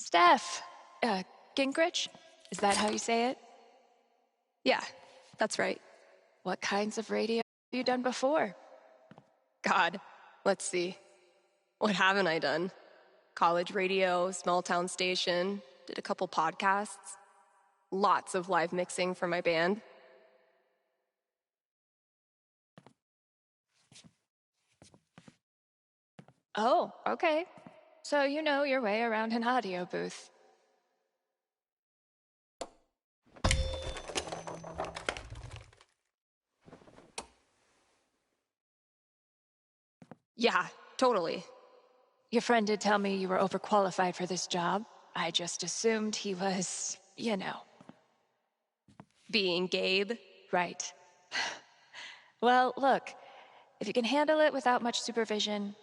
Steph, Gingrich? Is that how you say it? Yeah, that's right. What kinds of radio have you done before? God, let's see. What haven't I done? College radio, small town station, did a couple podcasts, lots of live mixing for my band. Oh, okay. So you know your way around an audio booth. Yeah, totally. Your friend did tell me you were overqualified for this job. I just assumed he was, you know. Being Gabe. Right. Well, look, if you can handle it without much supervision,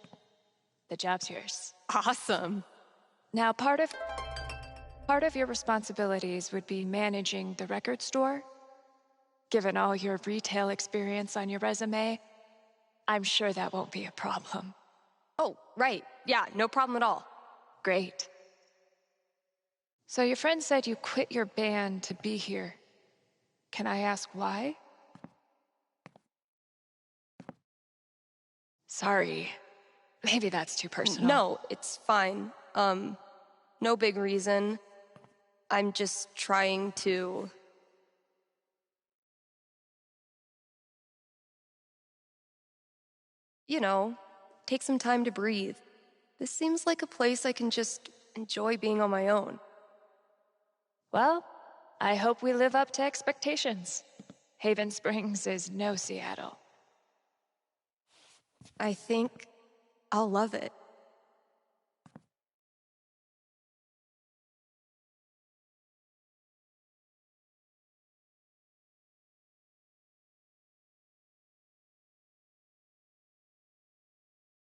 the job's yours. Awesome. Now, part of your responsibilities would be managing the record store. Given all your retail experience on your resume, I'm sure that won't be a problem. Oh, right. Yeah, no problem at all. Great. So your friend said you quit your band to be here. Can I ask why? Sorry. Maybe that's too personal. No, it's fine. No big reason. I'm just trying to... You know, take some time to breathe. This seems like a place I can just enjoy being on my own. Well, I hope we live up to expectations. Haven Springs is no Seattle. I think I'll love it.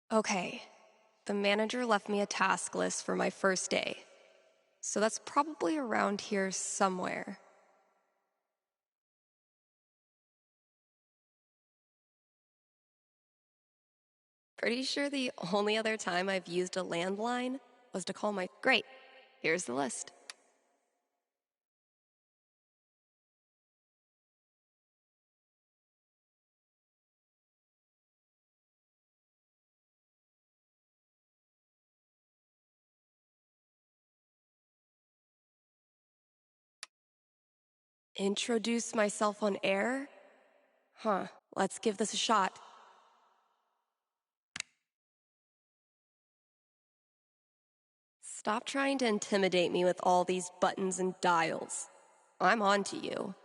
Okay, the manager left me a task list for my first day. So that's probably around here somewhere. Pretty sure the only other time I've used a landline was to call my... Great, here's the list. Introduce myself on air? Huh, let's give this a shot. Stop trying to intimidate me with all these buttons and dials. I'm on to you.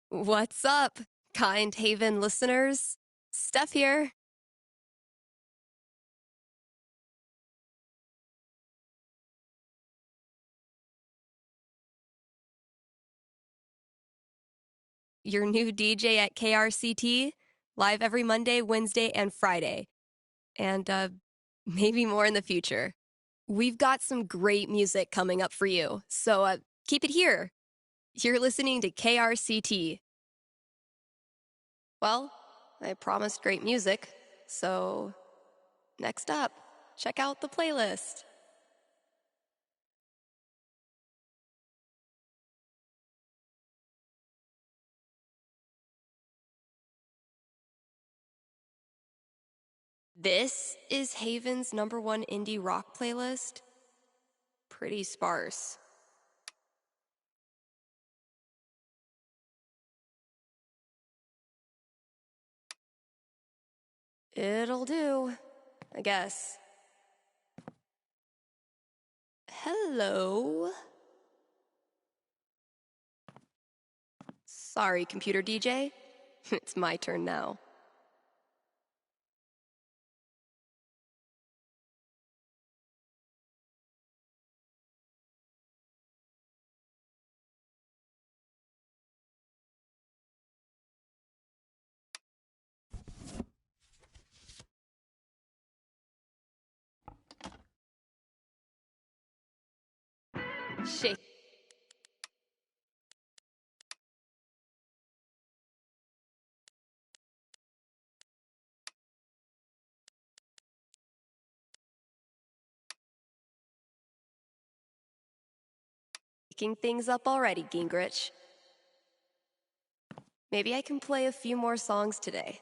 What's up, kind Haven listeners? Steph here. Your new DJ at KRCT, live every Monday, Wednesday, and Friday. And maybe more in the future. We've got some great music coming up for you, so keep it here. You're listening to KRCT. Well, I promised great music, so next up, check out the playlist. This is Haven's #1 indie rock playlist. Pretty sparse. It'll do, I guess. Hello? Sorry, computer DJ. It's my turn now. Shake. Making things up already, Gingrich. Maybe I can play a few more songs today.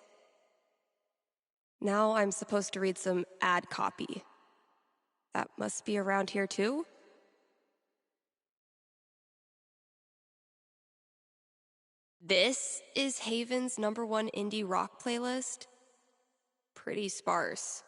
Now I'm supposed to read some ad copy. That must be around here too? This is Haven's #1 indie rock playlist. Pretty sparse.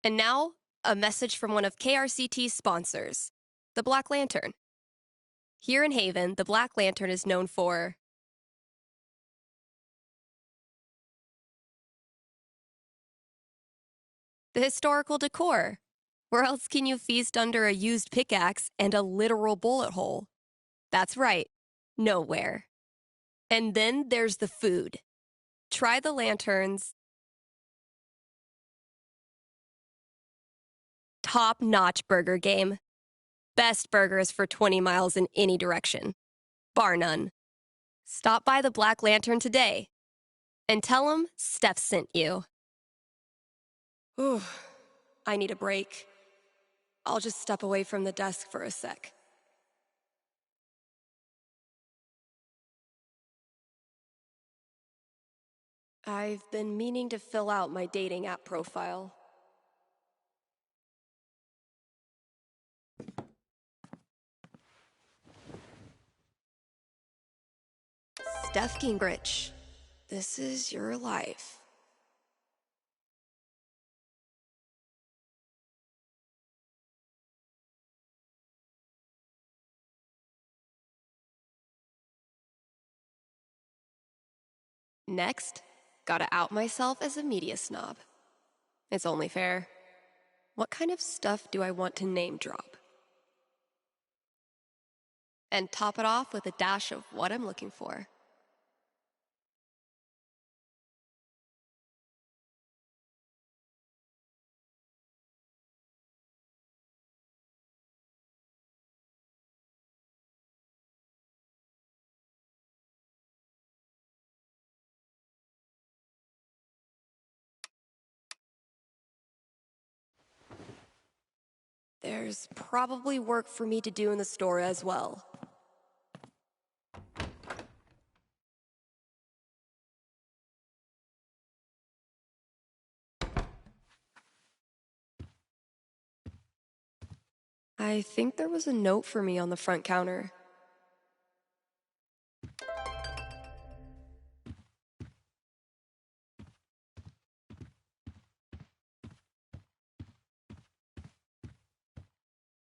And now, a message from one of KRCT's sponsors, the Black Lantern. Here in Haven, the Black Lantern is known for the historical decor. Where else can you feast under a used pickaxe and a literal bullet hole? That's right, nowhere. And then there's the food. Try the Lantern's top-notch burger game. Best burgers for 20 miles in any direction. Bar none. Stop by the Black Lantern today and tell them Steph sent you. Ooh, I need a break. I'll just step away from the desk for a sec. I've been meaning to fill out my dating app profile. Steph Gingrich, this is your life. Next, gotta out myself as a media snob. It's only fair. What kind of stuff do I want to name drop? And top it off with a dash of what I'm looking for. There's probably work for me to do in the store as well. I think there was a note for me on the front counter.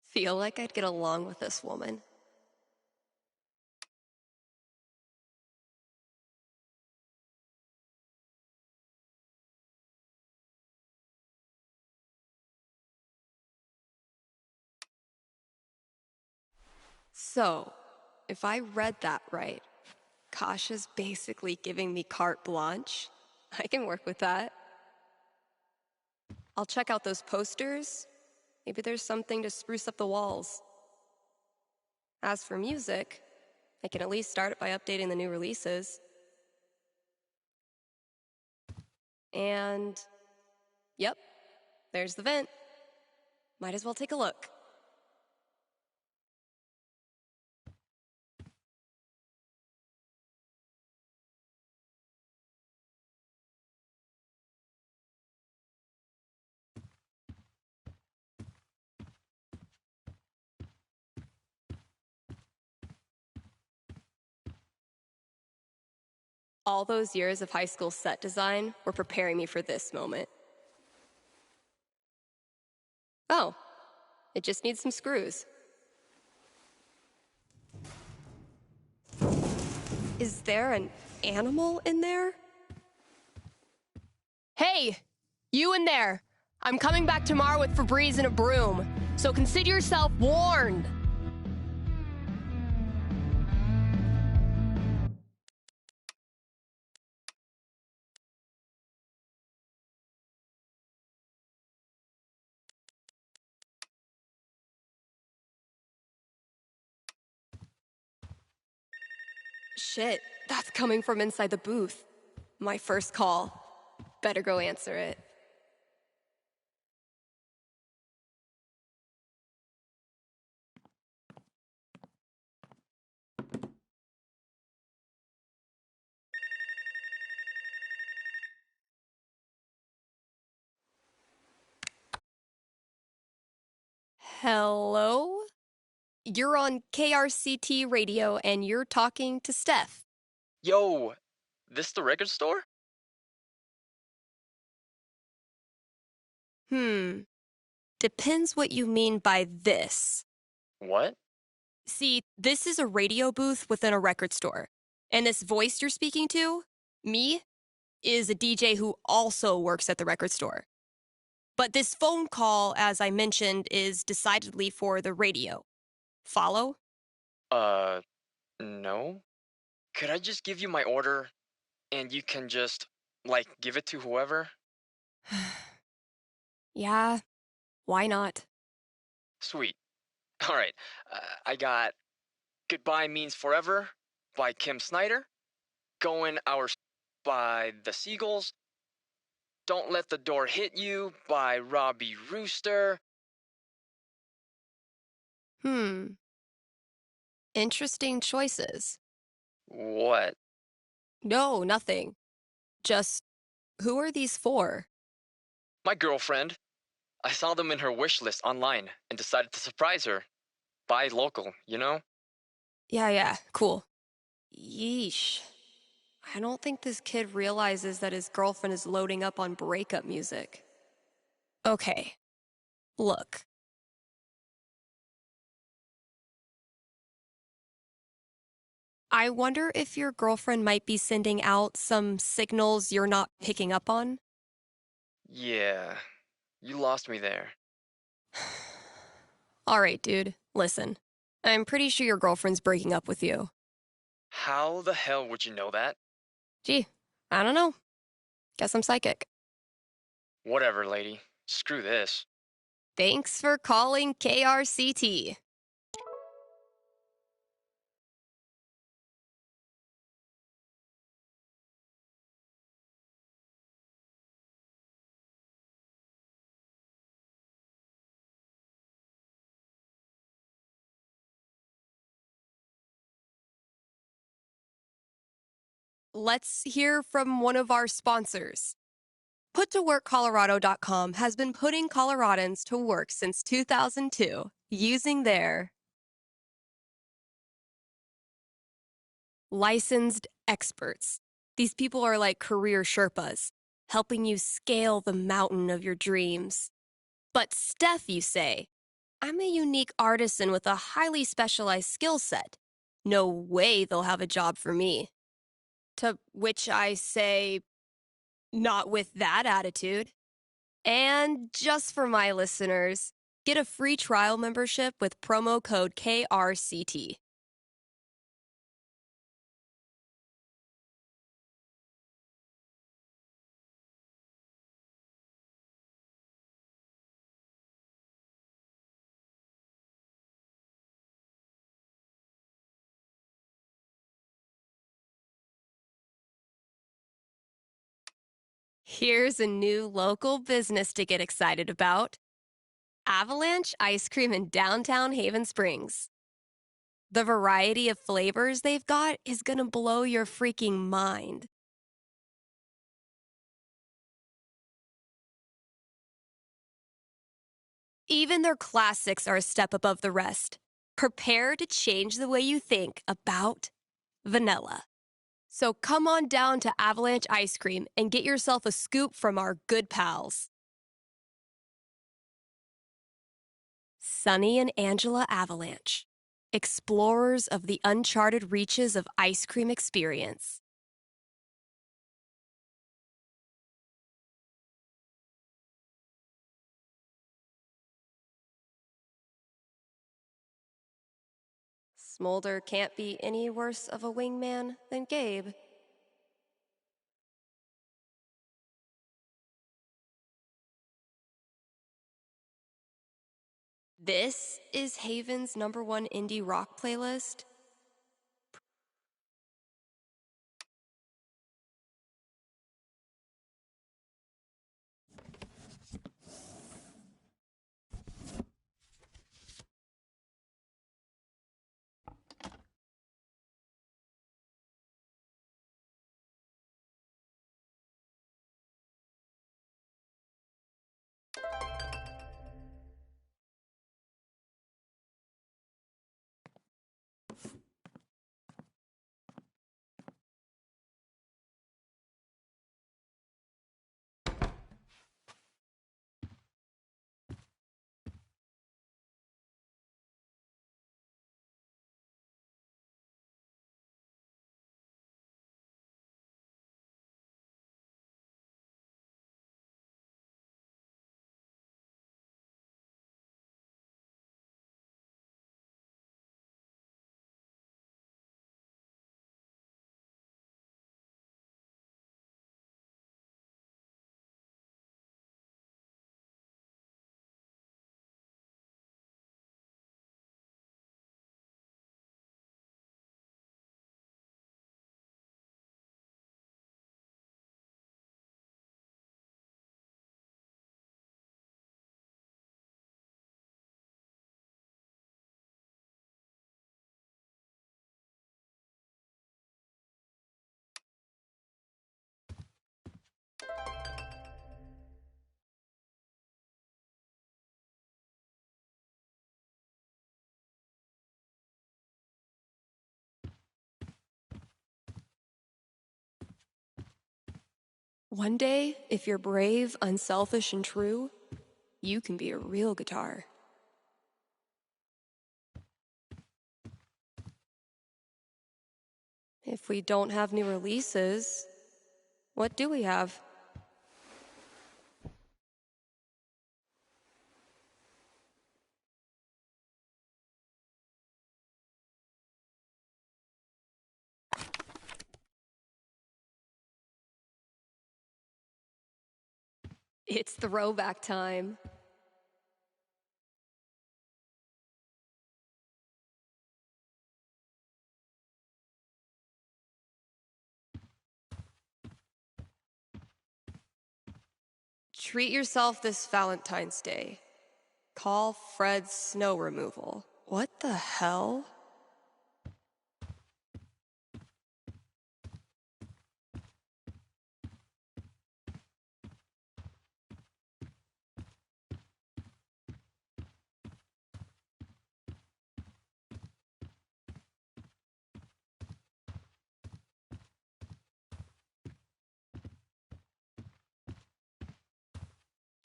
Feel like I'd get along with this woman. So, if I read that right, Kasha's basically giving me carte blanche. I can work with that. I'll check out those posters. Maybe there's something to spruce up the walls. As for music, I can at least start it by updating the new releases. And, yep, there's the vent. Might as well take a look. All those years of high school set design were preparing me for this moment. Oh, it just needs some screws. Is there an animal in there? Hey, you in there! I'm coming back tomorrow with Febreze and a broom, so consider yourself warned! Shit, that's coming from inside the booth. My first call. Better go answer it. Hello? You're on KRCT radio and you're talking to Steph. Yo, this the record store? Depends what you mean by this. What? See, this is a radio booth within a record store. And this voice you're speaking to, me, is a DJ who also works at the record store. But this phone call, as I mentioned, is decidedly for the radio. Follow? No. Could I just give you my order and you can just, give it to whoever? Yeah, why not? Sweet. Alright, I got Goodbye Means Forever by Kim Snyder, Going Our by The Seagulls, Don't Let the Door Hit You by Robbie Rooster. Interesting choices. What? No, nothing. Just, who are these for? My girlfriend. I saw them in her wish list online and decided to surprise her. Buy local, you know? Yeah, cool. Yeesh. I don't think this kid realizes that his girlfriend is loading up on breakup music. Okay, look. I wonder if your girlfriend might be sending out some signals you're not picking up on? Yeah, you lost me there. All right, dude, listen. I'm pretty sure your girlfriend's breaking up with you. How the hell would you know that? Gee, I don't know. Guess I'm psychic. Whatever, lady. Screw this. Thanks for calling KRCT. Let's hear from one of our sponsors. PutToWorkColorado.com has been putting Coloradans to work since 2002 using their licensed experts. These people are like career Sherpas, helping you scale the mountain of your dreams. But Steph, you say, I'm a unique artisan with a highly specialized skill set. No way they'll have a job for me. To which I say, not with that attitude. And just for my listeners, get a free trial membership with promo code KRCT. Here's a new local business to get excited about. Avalanche Ice Cream in downtown Haven Springs. The variety of flavors they've got is gonna blow your freaking mind. Even their classics are a step above the rest. Prepare to change the way you think about vanilla. So come on down to Avalanche Ice Cream and get yourself a scoop from our good pals. Sunny and Angela Avalanche, explorers of the uncharted reaches of ice cream experience. Smolder can't be any worse of a wingman than Gabe. This is Haven's #1 indie rock playlist. One day, if you're brave, unselfish, and true, you can be a real guitar. If we don't have new releases, what do we have? It's throwback time. Treat yourself this Valentine's Day. Call Fred's snow removal. What the hell?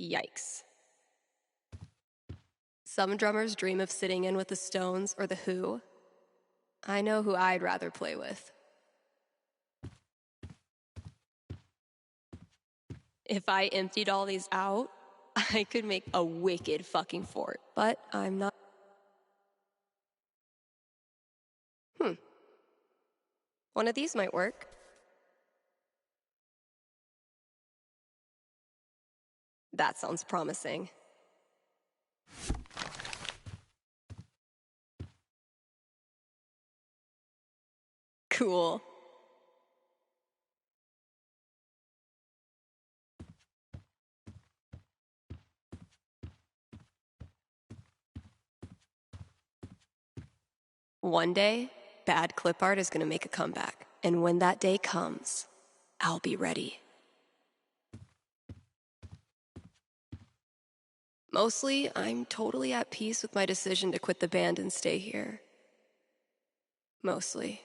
Yikes. Some drummers dream of sitting in with the Stones or the Who. I know who I'd rather play with. If I emptied all these out, I could make a wicked fucking fort. But I'm not. One of these might work. That sounds promising. Cool. One day, bad clip art is going to make a comeback. And when that day comes, I'll be ready. Mostly, I'm totally at peace with my decision to quit the band and stay here. Mostly.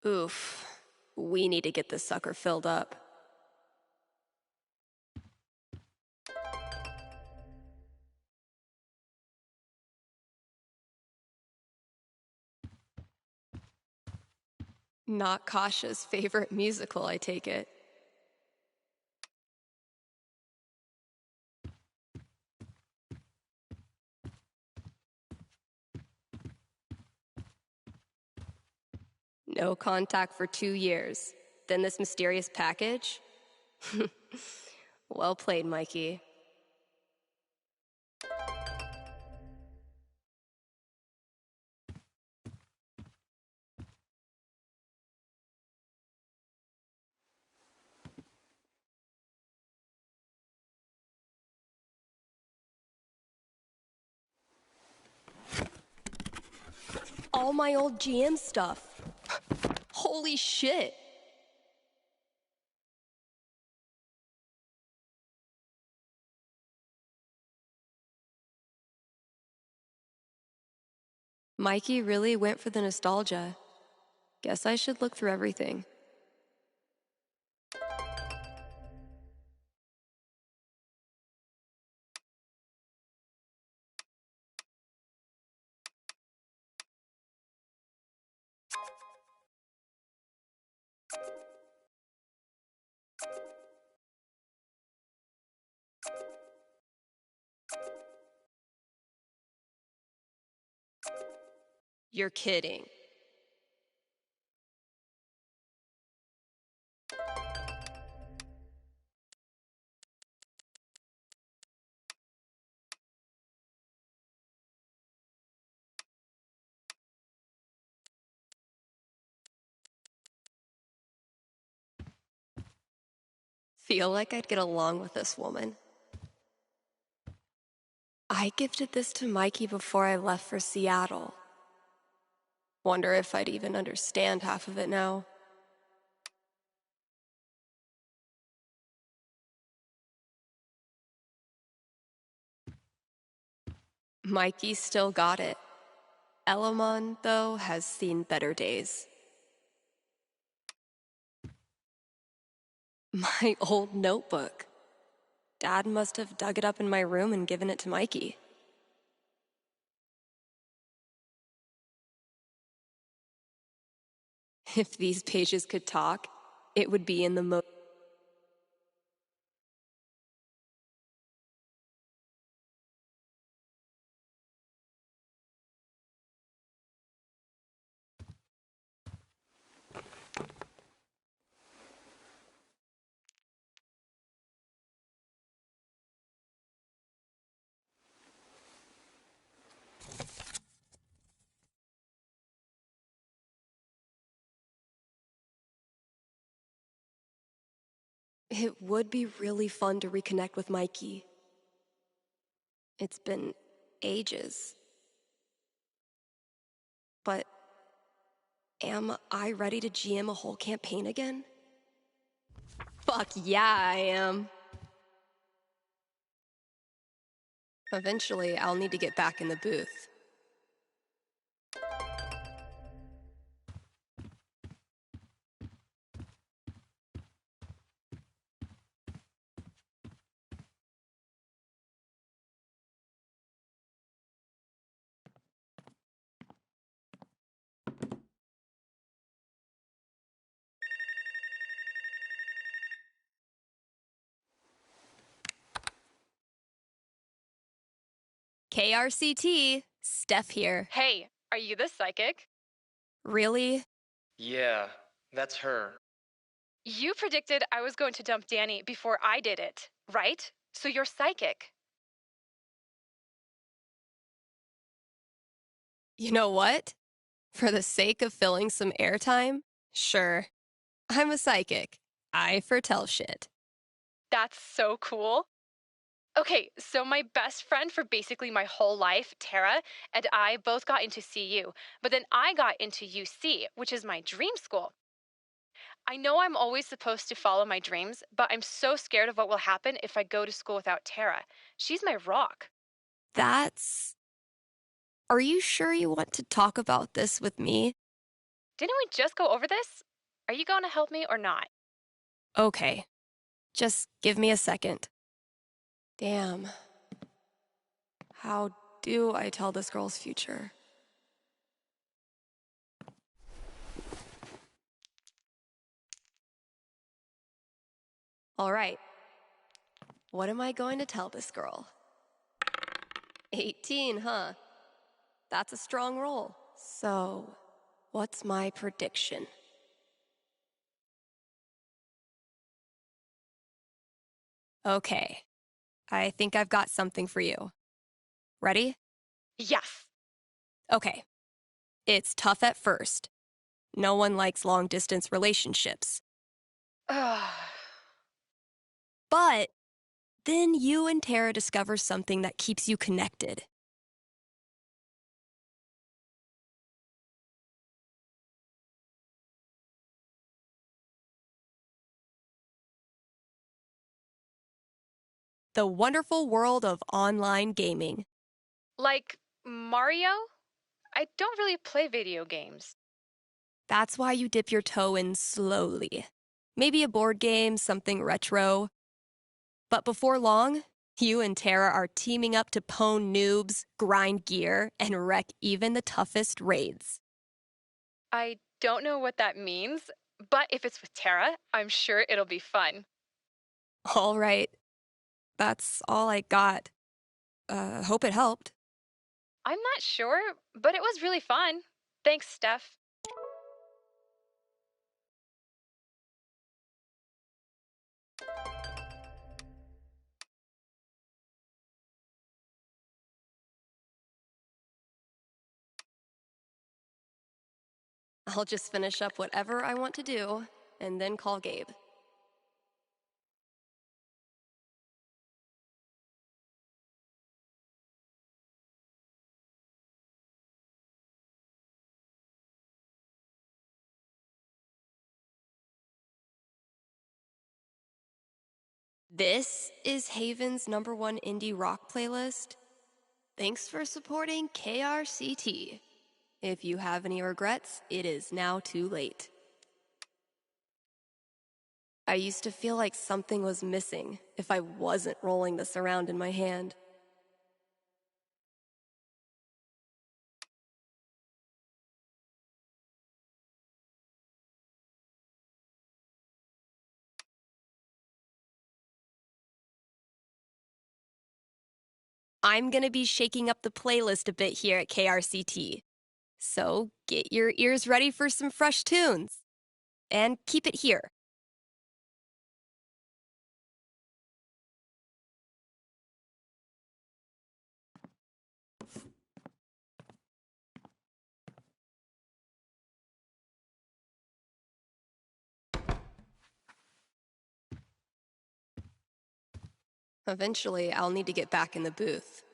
Oof. We need to get this sucker filled up. Not Kasha's favorite musical, I take it. No contact for 2 years. Then this mysterious package? Well played, Mikey. All my old GM stuff. Holy shit. Mikey really went for the nostalgia. Guess I should look through everything. You're kidding. Feel like I'd get along with this woman. I gifted this to Mikey before I left for Seattle. Wonder if I'd even understand half of it now. Mikey still got it. Elamon, though, has seen better days. My old notebook. Dad must have dug it up in my room and given it to Mikey. If these pages could talk, it would be in the most. It would be really fun to reconnect with Mikey. It's been ages. But am I ready to GM a whole campaign again? Fuck yeah, I am. Eventually, I'll need to get back in the booth. KRCT, Steph here. Hey, are you the psychic? Really? Yeah, that's her. You predicted I was going to dump Danny before I did it, right? So you're psychic. You know what? For the sake of filling some airtime, sure. I'm a psychic. I foretell shit. That's so cool. Okay, so my best friend for basically my whole life, Tara, and I both got into CU, but then I got into UC, which is my dream school. I know I'm always supposed to follow my dreams, but I'm so scared of what will happen if I go to school without Tara. She's my rock. That's... Are you sure you want to talk about this with me? Didn't we just go over this? Are you going to help me or not? Okay. Just give me a second. Damn. How do I tell this girl's future? All right. What am I going to tell this girl? 18, huh? That's a strong roll. So, what's my prediction? Okay. I think I've got something for you. Ready? Yes. Okay. It's tough at first. No one likes long-distance relationships. Ugh. But then you and Tara discover something that keeps you connected. The wonderful world of online gaming. Like Mario? I don't really play video games. That's why you dip your toe in slowly. Maybe a board game, something retro. But before long, you and Tara are teaming up to pwn noobs, grind gear, and wreck even the toughest raids. I don't know what that means, but if it's with Tara, I'm sure it'll be fun. All right. That's all I got. Hope it helped. I'm not sure, but it was really fun. Thanks, Steph. I'll just finish up whatever I want to do and then call Gabe. This is Haven's #1 indie rock playlist. Thanks for supporting KRCT. If you have any regrets, it is now too late. I used to feel like something was missing if I wasn't rolling this around in my hand. I'm gonna be shaking up the playlist a bit here at KRCT. So get your ears ready for some fresh tunes. And keep it here. Eventually, I'll need to get back in the booth.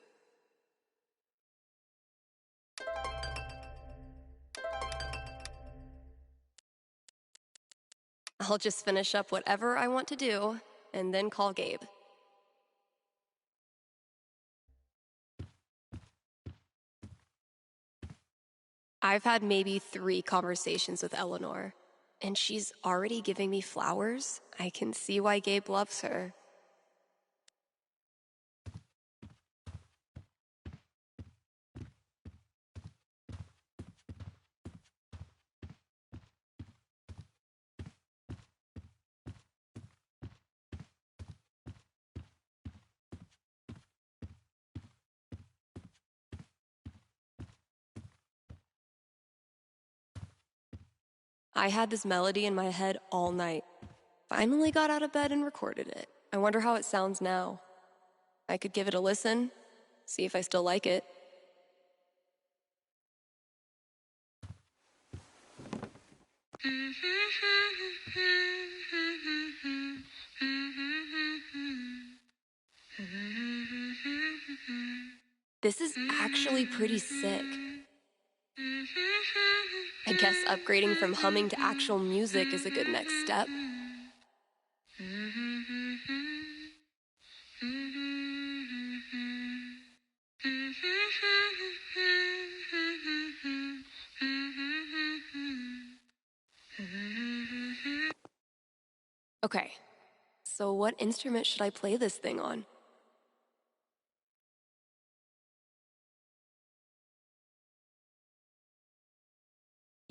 I'll just finish up whatever I want to do, and then call Gabe. I've had maybe 3 conversations with Eleanor, and she's already giving me flowers. I can see why Gabe loves her. I had this melody in my head all night. Finally got out of bed and recorded it. I wonder how it sounds now. I could give it a listen, see if I still like it. This is actually pretty sick. I guess upgrading from humming to actual music is a good next step. Okay, so what instrument should I play this thing on?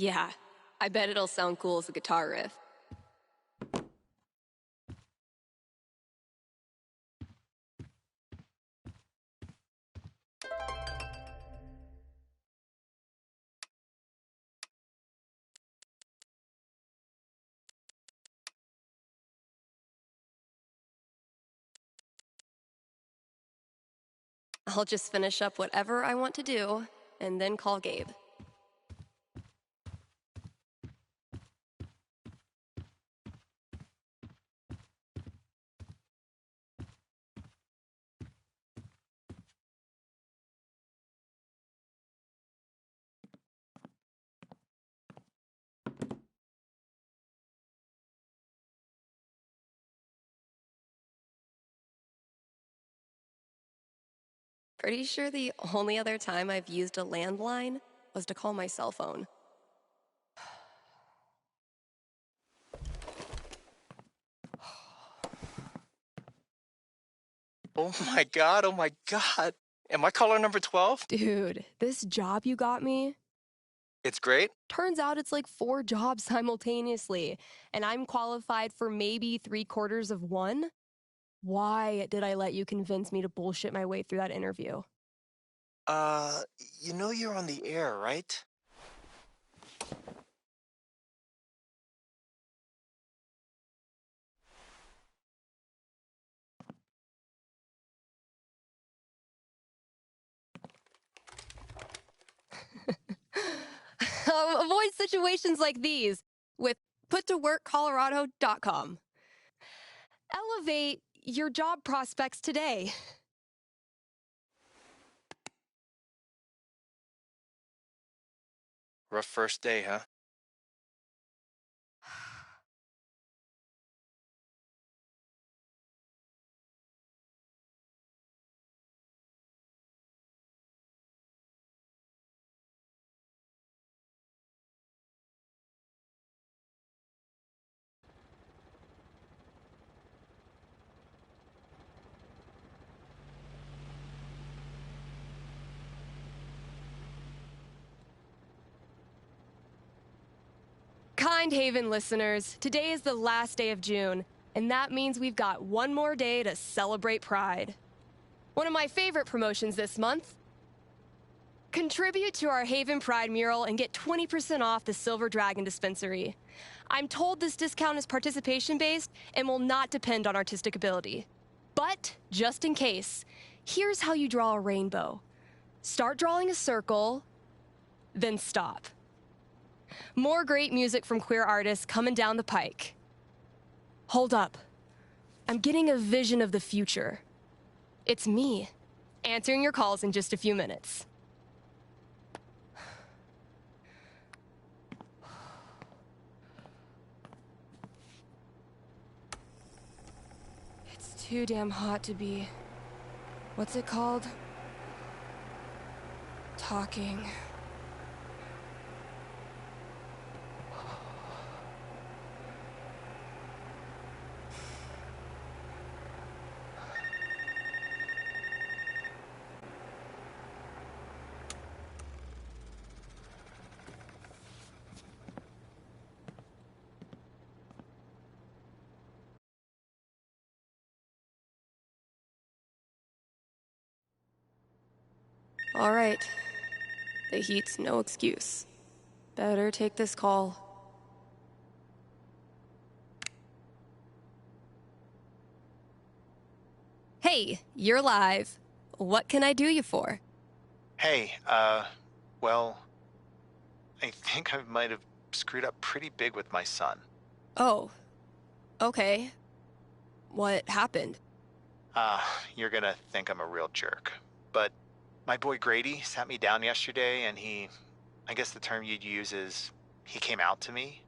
Yeah, I bet it'll sound cool as a guitar riff. I'll just finish up whatever I want to do, and then call Gabe. Pretty sure the only other time I've used a landline was to call my cell phone. Oh my God, oh my God. Am I caller number 12? Dude, this job you got me, It's great. turns out it's like 4 jobs simultaneously, and I'm qualified for maybe 3/4 of one? Why did I let you convince me to bullshit my way through that interview? You know you're on the air, right? Avoid situations like these with puttoworkcolorado.com. Elevate your job prospects today. Rough first day, huh? mind, Haven listeners. Today is the last day of June, and that means we've got one more day to celebrate Pride. One of my favorite promotions this month. Contribute to our Haven Pride mural and get 20% off the Silver Dragon dispensary. I'm told this discount is participation-based and will not depend on artistic ability. But, just in case, here's how you draw a rainbow. Start drawing a circle, then stop. More great music from queer artists coming down the pike. Hold up. I'm getting a vision of the future. It's me, answering your calls in just a few minutes. It's too damn hot to be... what's it called? Talking. All right. The heat's no excuse. Better take this call. Hey, you're live. What can I do you for? Hey, well, I think I might have screwed up pretty big with my son. Oh, okay. What happened? You're gonna think I'm a real jerk. But my boy Grady sat me down yesterday and I guess the term you'd use is, he came out to me.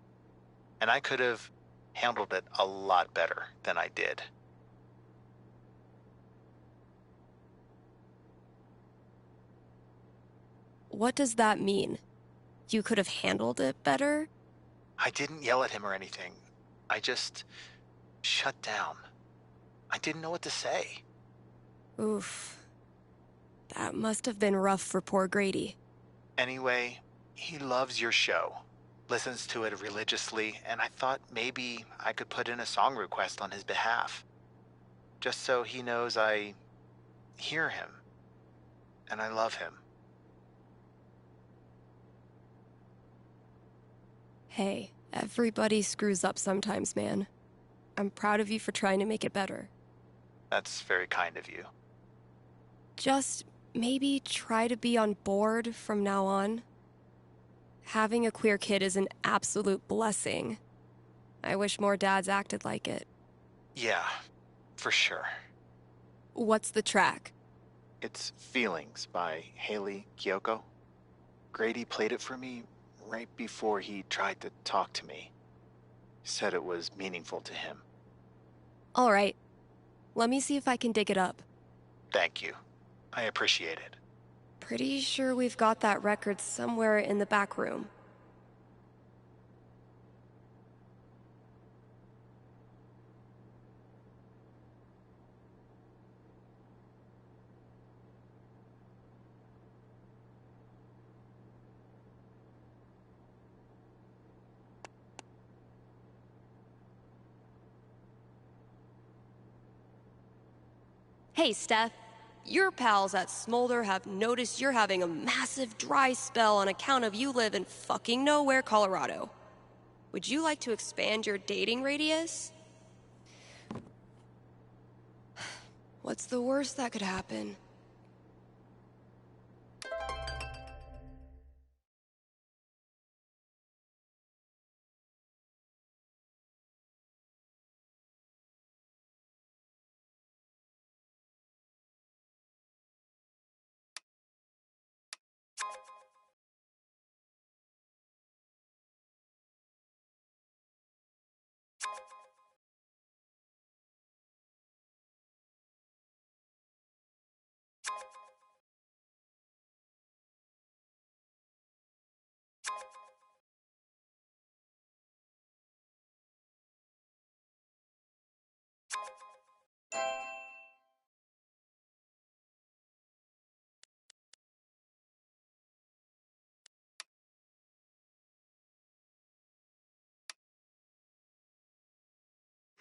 And I could have handled it a lot better than I did. What does that mean? You could have handled it better? I didn't yell at him or anything. I just shut down. I didn't know what to say. Oof. That must have been rough for poor Grady. Anyway, he loves your show, listens to it religiously, and I thought maybe I could put in a song request on his behalf. Just so he knows I hear him, and I love him. Hey, everybody screws up sometimes, man. I'm proud of you for trying to make it better. That's very kind of you. Just maybe try to be on board from now on. Having a queer kid is an absolute blessing. I wish more dads acted like it. Yeah, for sure. What's the track? It's Feelings by Haley Kiyoko. Grady played it for me right before he tried to talk to me. Said it was meaningful to him. All right. Let me see if I can dig it up. Thank you. I appreciate it. Pretty sure we've got that record somewhere in the back room. Hey, Steph. Your pals at Smolder have noticed you're having a massive dry spell on account of you live in fucking nowhere, Colorado. Would you like to expand your dating radius? What's the worst that could happen?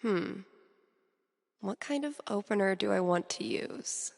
What kind of opener do I want to use?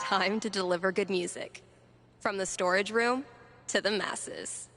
Time to deliver good music. From the storage room to the masses.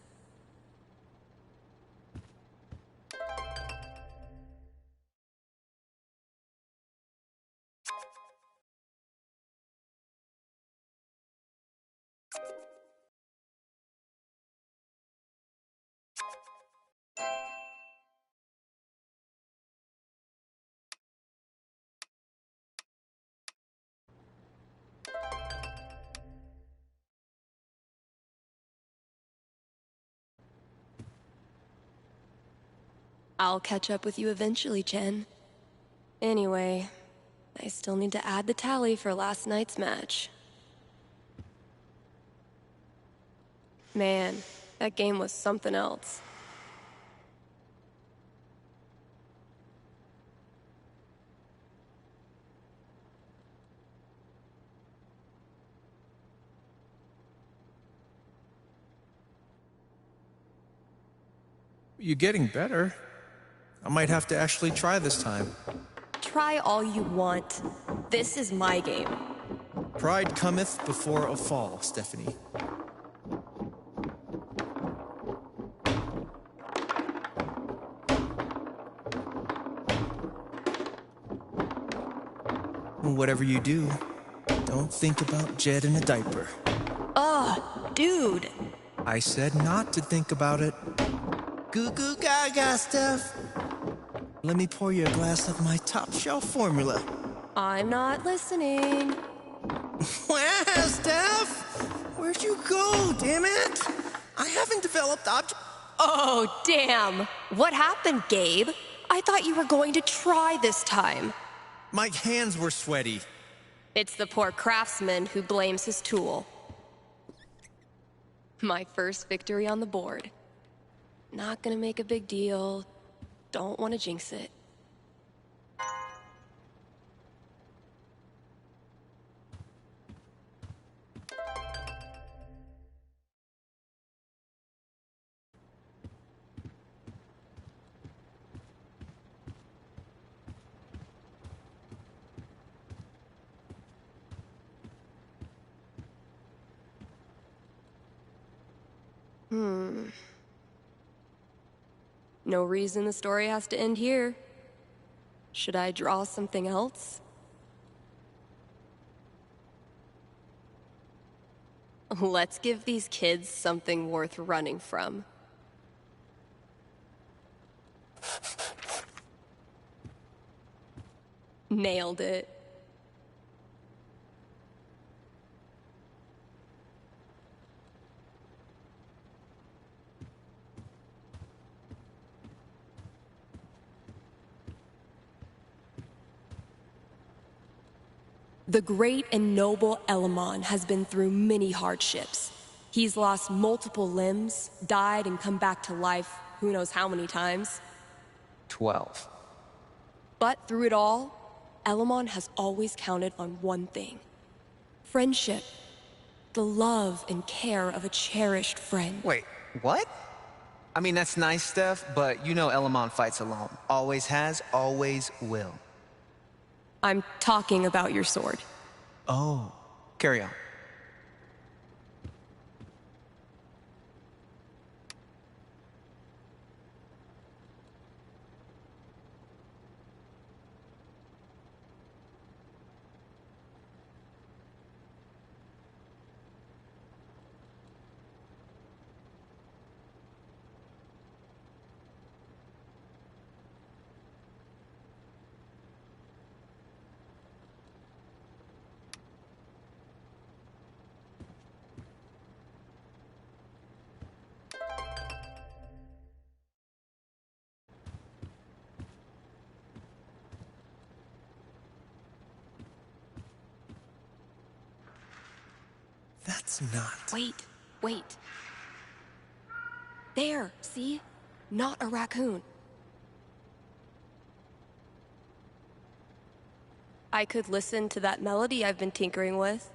I'll catch up with you eventually, Chen. Anyway, I still need to add the tally for last night's match. Man, that game was something else. You're getting better. I might have to actually try this time. Try all you want. This is my game. Pride cometh before a fall, Stephanie. Whatever you do, don't think about Jed in a diaper. Ugh, dude. I said not to think about it. Goo goo gaga, Steph. Let me pour you a glass of my top shelf formula. I'm not listening. Wow, Steph! Where'd you go, damn it? I haven't developed Oh, damn. What happened, Gabe? I thought you were going to try this time. My hands were sweaty. It's the poor craftsman who blames his tool. My first victory on the board. Not gonna make a big deal. Don't want to jinx it. No reason the story has to end here. Should I draw something else? Let's give these kids something worth running from. Nailed it. The great and noble Elamon has been through many hardships. He's lost multiple limbs, died and come back to life who knows how many times. 12. But through it all, Elamon has always counted on one thing. Friendship. The love and care of a cherished friend. Wait, what? I mean, that's nice stuff, but you know Elamon fights alone. Always has, always will. I'm talking about your sword. Oh, carry on. That's not... Wait. There, see? Not a raccoon. I could listen to that melody I've been tinkering with.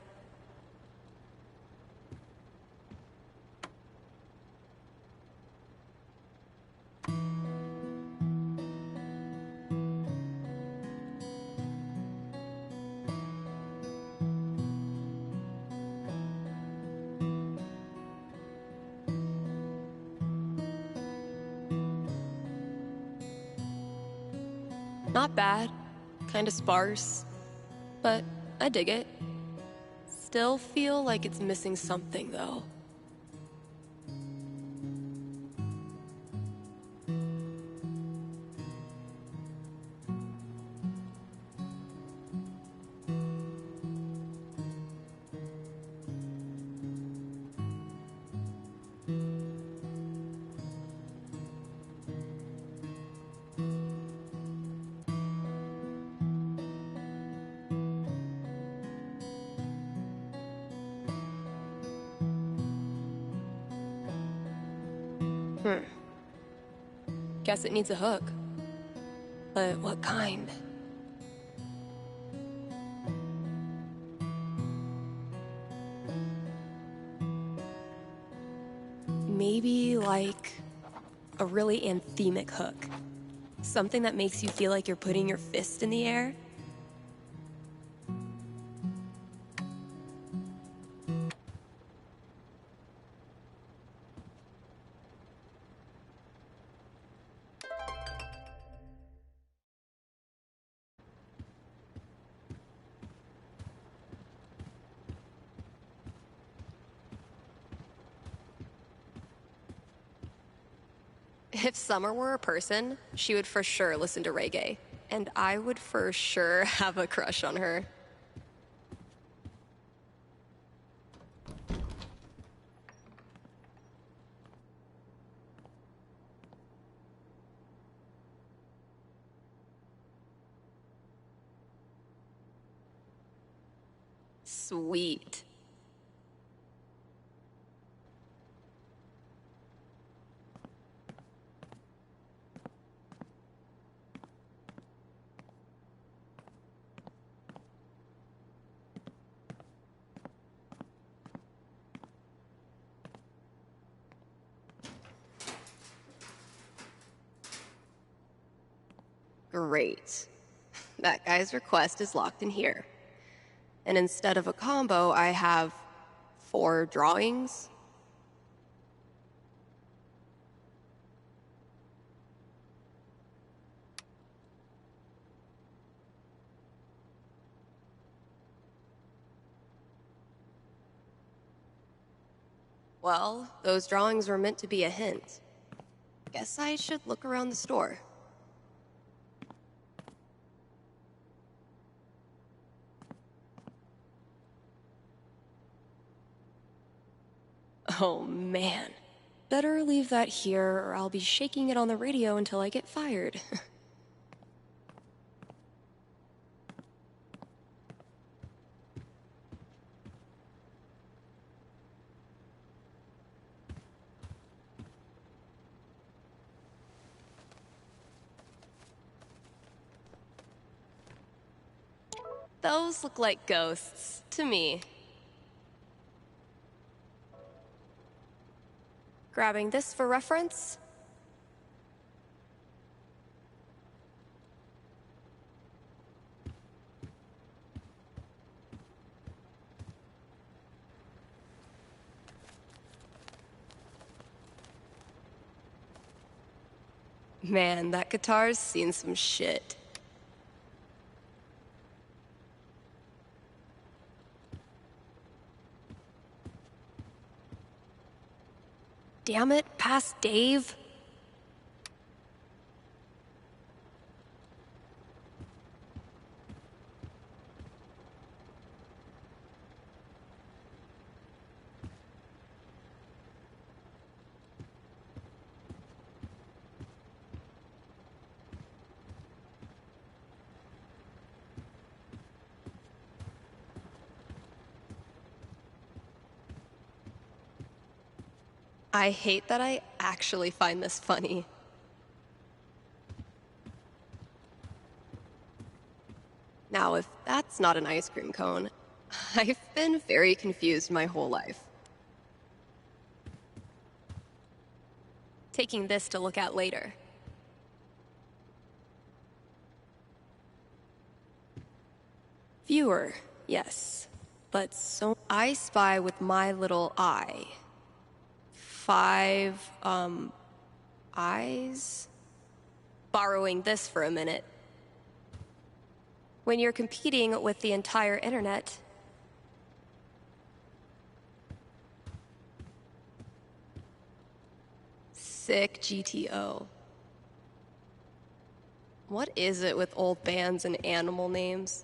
Not bad. Kinda sparse. But I dig it. Still feel like it's missing something, though. Guess it needs a hook. But what kind? Maybe like a really anthemic hook. Something that makes you feel like you're putting your fist in the air. If Summer were a person, she would for sure listen to reggae. And I would for sure have a crush on her. Sweet. Great. That guy's request is locked in here. And instead of a combo, I have 4 drawings. Well, those drawings were meant to be a hint. Guess I should look around the store. Oh man. Better leave that here or I'll be shaking it on the radio until I get fired. Those look like ghosts to me. Grabbing this for reference. Man, that guitar's seen some shit. Damn it, past Dave. I hate that I actually find this funny. Now, if that's not an ice cream cone, I've been very confused my whole life. Taking this to look at later. Viewer, yes. But so I spy with my little eye. 5, eyes? Borrowing this for a minute. When you're competing with the entire internet, sick GTO. What is it with old bands and animal names?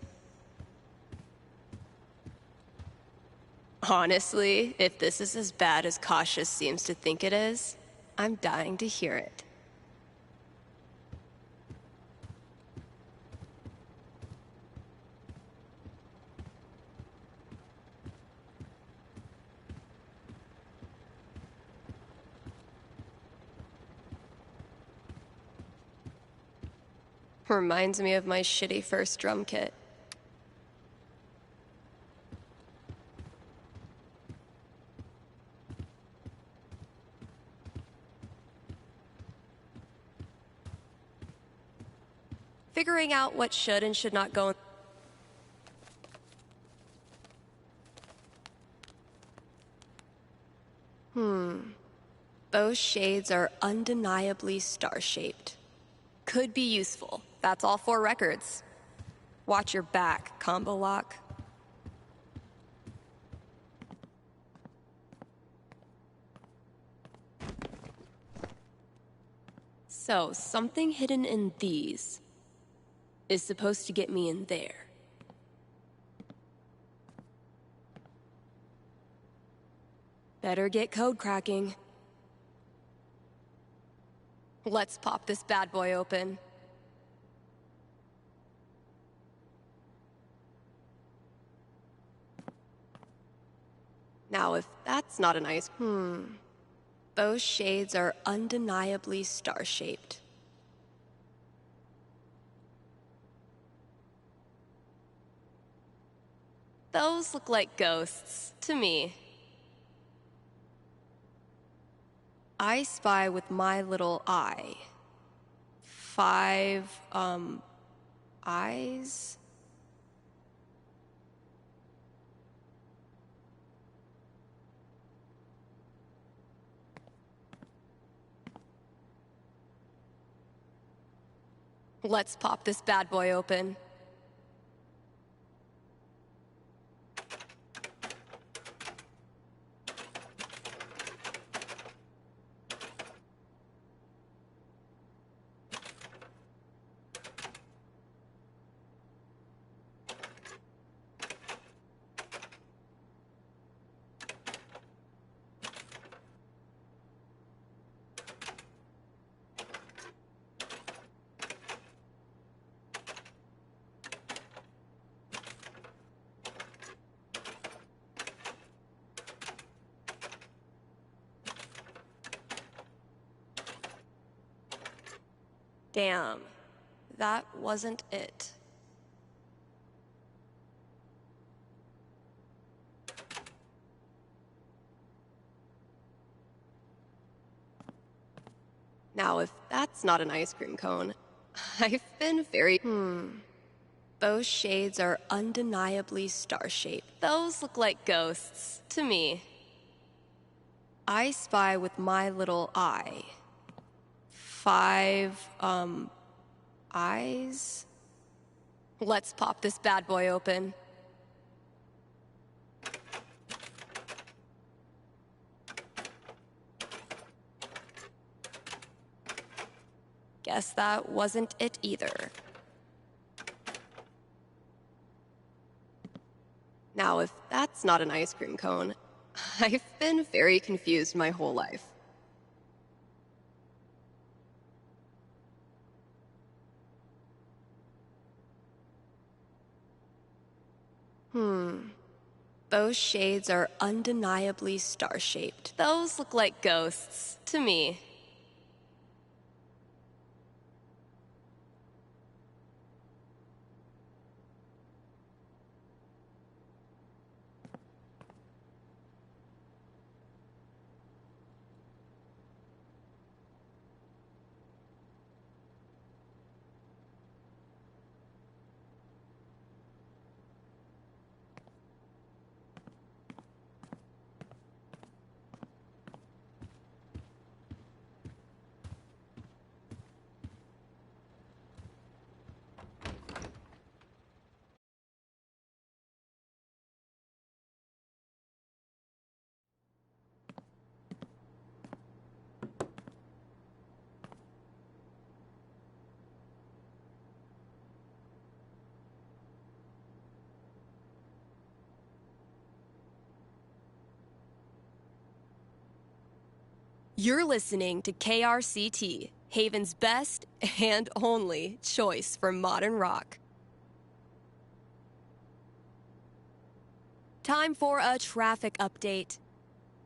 Honestly, if this is as bad as Cautious seems to think it is, I'm dying to hear it. Reminds me of my shitty first drum kit. Figuring out what should and should not go. Those shades are undeniably star-shaped. Could be useful. That's all 4 records. Watch your back, combo lock. So, something hidden in these is supposed to get me in there. Better get code cracking. Let's pop this bad boy open. Now, if that's not an ice... Those shades are undeniably star-shaped. Those look like ghosts to me. I spy with my little eye. 5, eyes? Let's pop this bad boy open. Damn, that wasn't it. Now, if that's not an ice cream cone, I've been very... Those shades are undeniably star-shaped. Those look like ghosts to me. I spy with my little eye. 5, eyes? Let's pop this bad boy open. Guess that wasn't it either. Now, if that's not an ice cream cone, I've been very confused my whole life. Those shades are undeniably star-shaped. Those look like ghosts to me. You're listening to KRCT, Haven's best and only choice for modern rock. Time for a traffic update.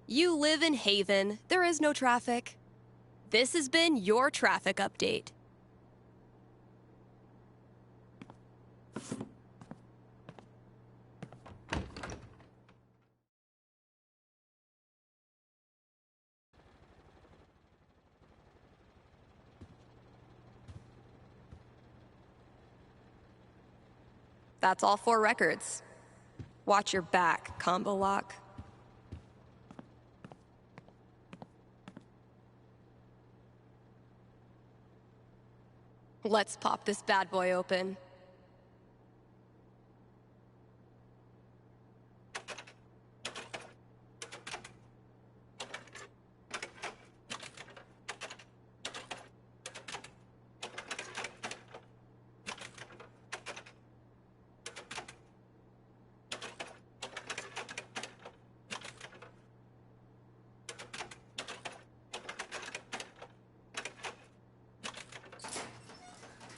You live in Haven, there is no traffic. This has been your traffic update. That's all 4 records. Watch your back, combo lock. Let's pop this bad boy open.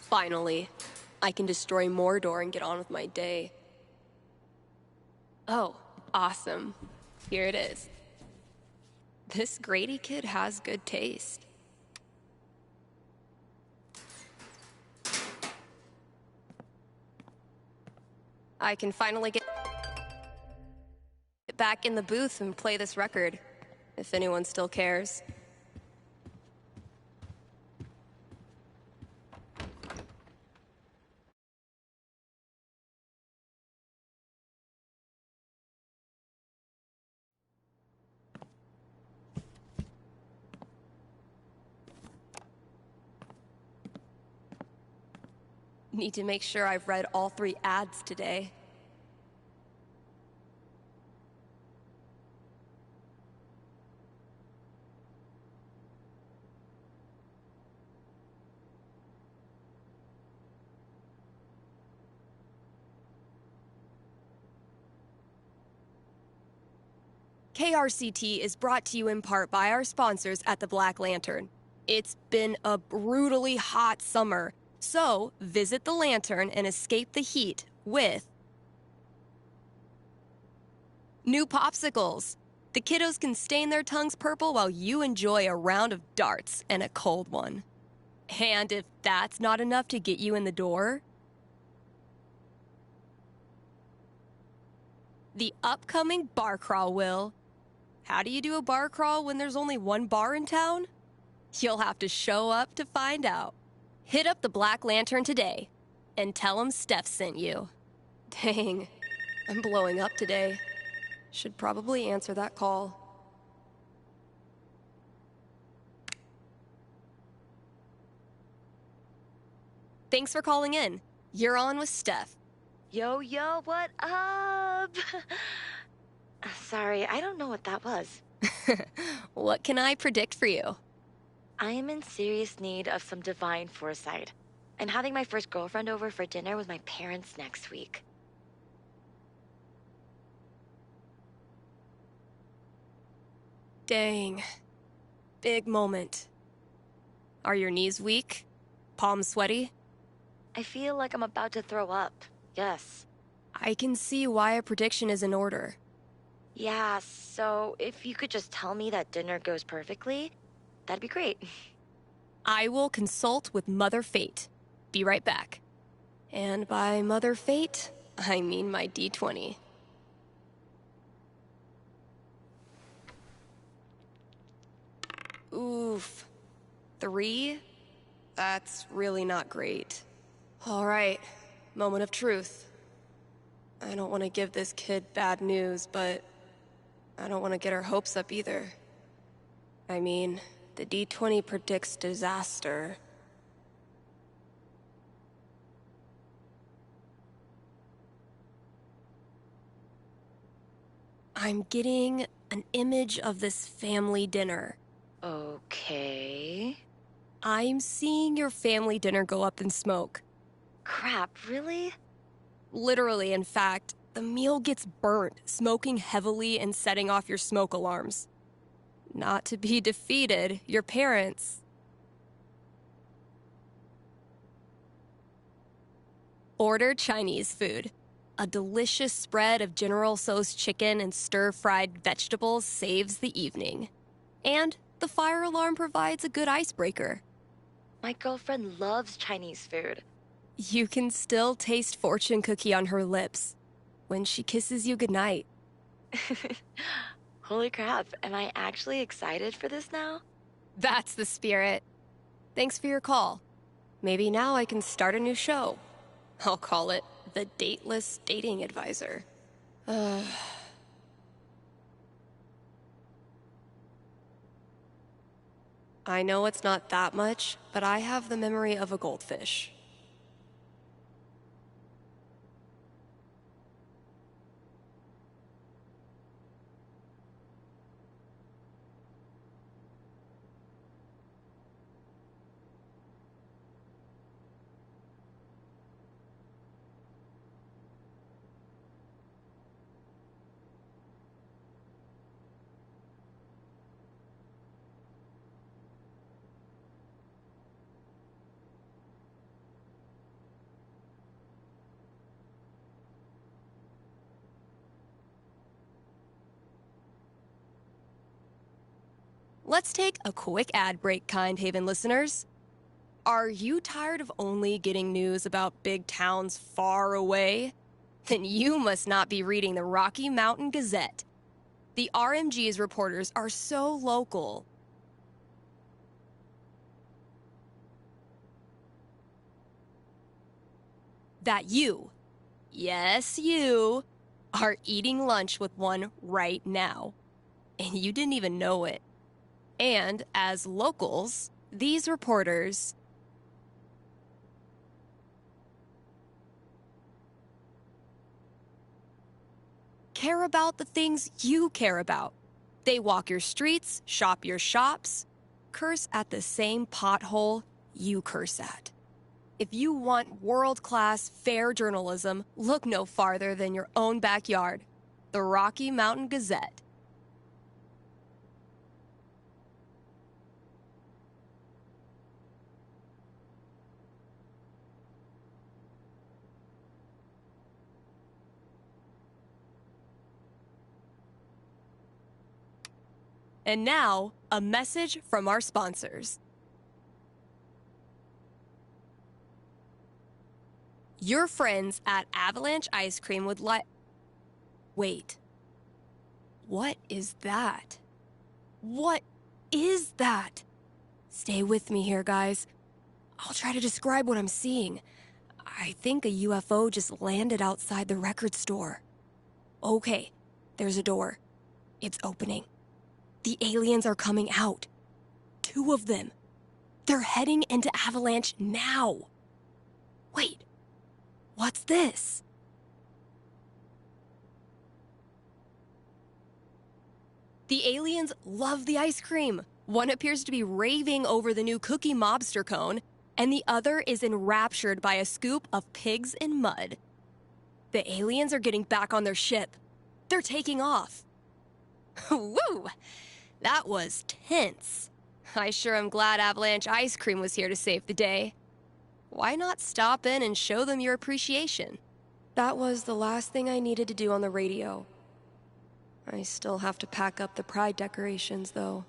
Finally, I can destroy Mordor and get on with my day. Oh, awesome. Here it is. This Grady kid has good taste. I can finally get back in the booth and play this record, if anyone still cares. Need to make sure I've read all 3 ads today. KRCT is brought to you in part by our sponsors at the Black Lantern. It's been a brutally hot summer, so visit the Lantern and escape the heat with new popsicles. The kiddos can stain their tongues purple while you enjoy a round of darts and a cold one. And if that's not enough to get you in the door, the upcoming bar crawl will. How do you do a bar crawl when there's only one bar in town? You'll have to show up to find out. Hit up the Black Lantern today and tell them Steph sent you. Dang, I'm blowing up today. Should probably answer that call. Thanks for calling in. You're on with Steph. Yo, what up? Sorry, I don't know what that was. What can I predict for you? I am in serious need of some divine foresight. I'm having my first girlfriend over for dinner with my parents next week. Dang. Big moment. Are your knees weak? Palms sweaty? I feel like I'm about to throw up. Yes. I can see why a prediction is in order. Yeah, so if you could just tell me that dinner goes perfectly, that'd be great. I will consult with Mother Fate. Be right back. And by Mother Fate, I mean my D20. Oof. 3? That's really not great. All right, moment of truth. I don't want to give this kid bad news, but I don't want to get her hopes up either. I mean, the D20 predicts disaster. I'm getting an image of this family dinner. Okay. I'm seeing your family dinner go up in smoke. Crap, really? Literally, in fact, the meal gets burnt, smoking heavily and setting off your smoke alarms. Not to be defeated, your parents. Order Chinese food. A delicious spread of General Tso's chicken and stir-fried vegetables saves the evening. And the fire alarm provides a good icebreaker. My girlfriend loves Chinese food. You can still taste fortune cookie on her lips when she kisses you goodnight. Holy crap, am I actually excited for this now? That's the spirit. Thanks for your call. Maybe now I can start a new show. I'll call it The Dateless Dating Advisor. I know it's not that much, but I have the memory of a goldfish. Let's take a quick ad break, Kind Haven listeners. Are you tired of only getting news about big towns far away? Then you must not be reading the Rocky Mountain Gazette. The RMG's reporters are so local that you, yes you, are eating lunch with one right now. And you didn't even know it. And as locals, these reporters care about the things you care about. They walk your streets, shop your shops, curse at the same pothole you curse at. If you want world-class, fair journalism, look no farther than your own backyard. The Rocky Mountain Gazette. And now, a message from our sponsors. Your friends at Avalanche Ice Cream would like... Wait. What is that? What is that? Stay with me here, guys. I'll try to describe what I'm seeing. I think a UFO just landed outside the record store. Okay, there's a door. It's opening. The aliens are coming out. 2 of them. They're heading into Avalanche now. Wait, what's this? The aliens love the ice cream. One appears to be raving over the new Cookie Mobster cone, and the other is enraptured by a scoop of pigs in mud. The aliens are getting back on their ship. They're taking off. Woo! That was tense. I sure am glad Avalanche Ice Cream was here to save the day. Why not stop in and show them your appreciation? That was the last thing I needed to do on the radio. I still have to pack up the pride decorations, though.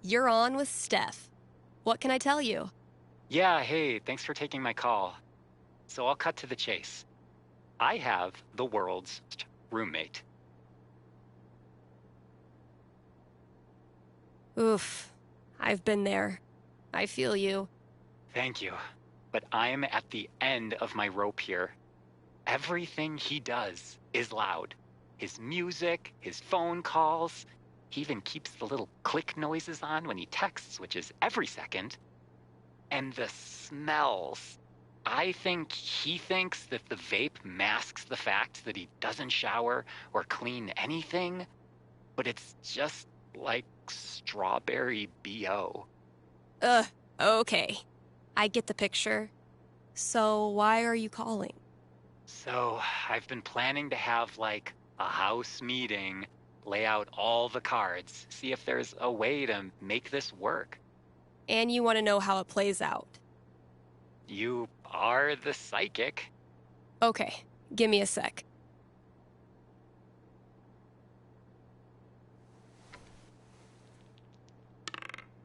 You're on with Steph. What can I tell you? Yeah, hey, thanks for taking my call. So I'll cut to the chase. I have the world's roommate. Oof. I've been there. I feel you. Thank you. But I'm at the end of my rope here. Everything he does is loud. His music, his phone calls. He even keeps the little click noises on when he texts, which is every second. And the smells. I think he thinks that the vape masks the fact that he doesn't shower or clean anything, but it's just like strawberry BO. Okay. I get the picture. So why are you calling? So I've been planning to have like a house meeting, lay out all the cards, see if there's a way to make this work. And you want to know how it plays out? You are the psychic. Okay, give me a sec.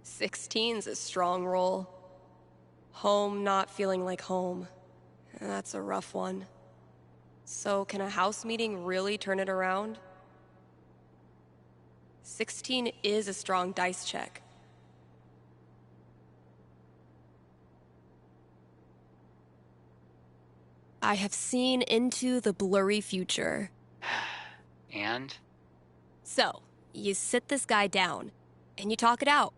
Sixteen's a strong roll. Home not feeling like home. That's a rough one. So can a house meeting really turn it around? 16 is a strong dice check. I have seen into the blurry future. And? So, you sit this guy down, and you talk it out.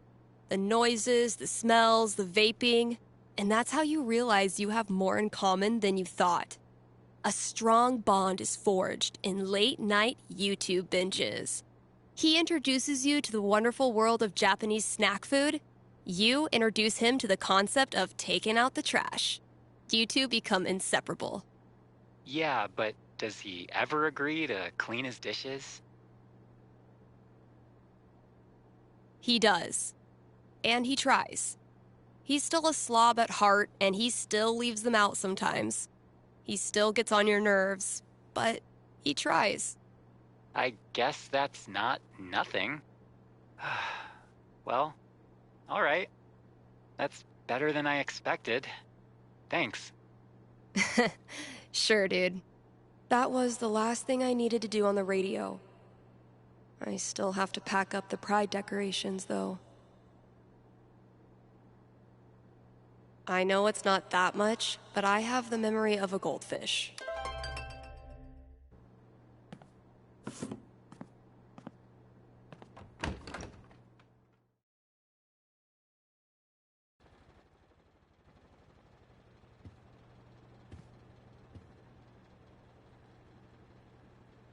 The noises, the smells, the vaping, And that's how you realize you have more in common than you thought. A strong bond is forged in late-night YouTube binges. He introduces you to the wonderful world of Japanese snack food. You introduce him to the concept of taking out the trash. You two become inseparable. Yeah, but does he ever agree to clean his dishes? He does. And he tries. He's still a slob at heart, and he still leaves them out sometimes. He still gets on your nerves, but he tries. I guess that's not nothing. Well, all right. That's better than I expected. Thanks. Sure, dude. That was the last thing I needed to do on the radio. I still have to pack up the pride decorations, though. I know it's not that much, but I have the memory of a goldfish.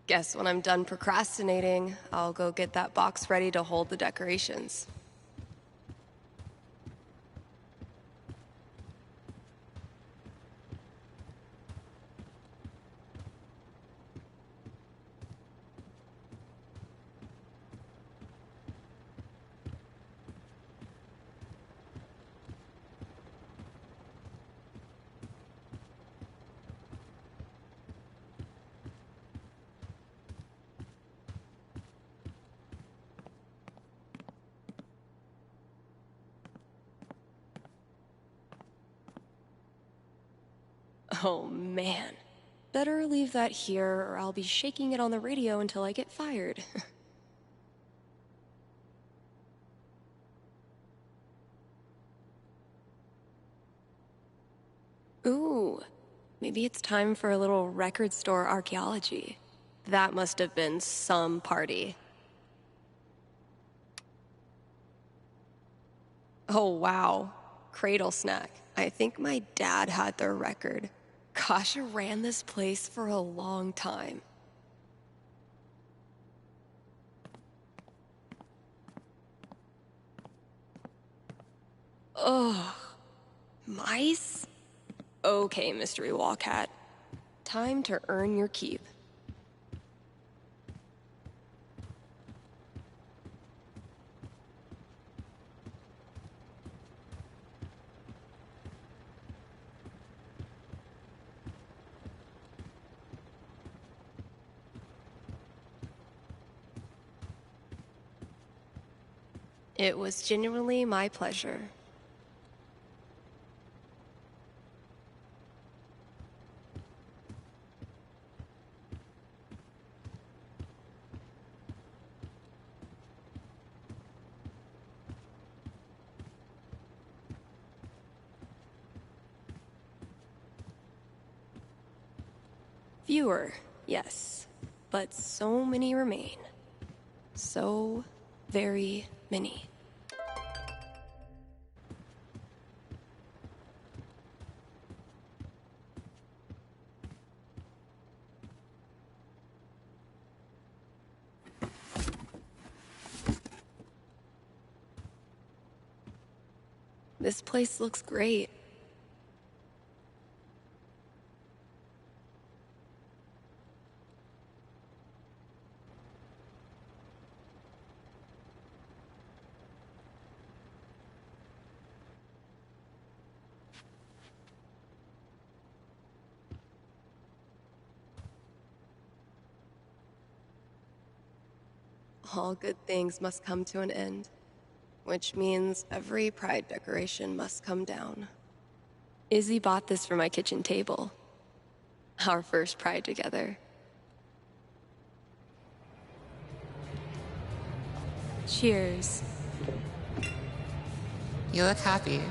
Guess when I'm done procrastinating, I'll go get that box ready to hold the decorations. Oh man. Better leave that here or I'll be shaking it on the radio until I get fired. Ooh, maybe it's time for a little record store archaeology. That must have been some party. Oh wow, Cradle Snack. I think my dad had their record. Kasha ran this place for a long time. Ugh. Mice? Okay, Mystery Wall Cat. Time to earn your keep. It was genuinely my pleasure. Fewer, yes, but so many remain. So very many. This place looks great. All good things must come to an end, which means every pride decoration must come down. Izzy bought this for my kitchen table. Our first pride together. Cheers. You look happy.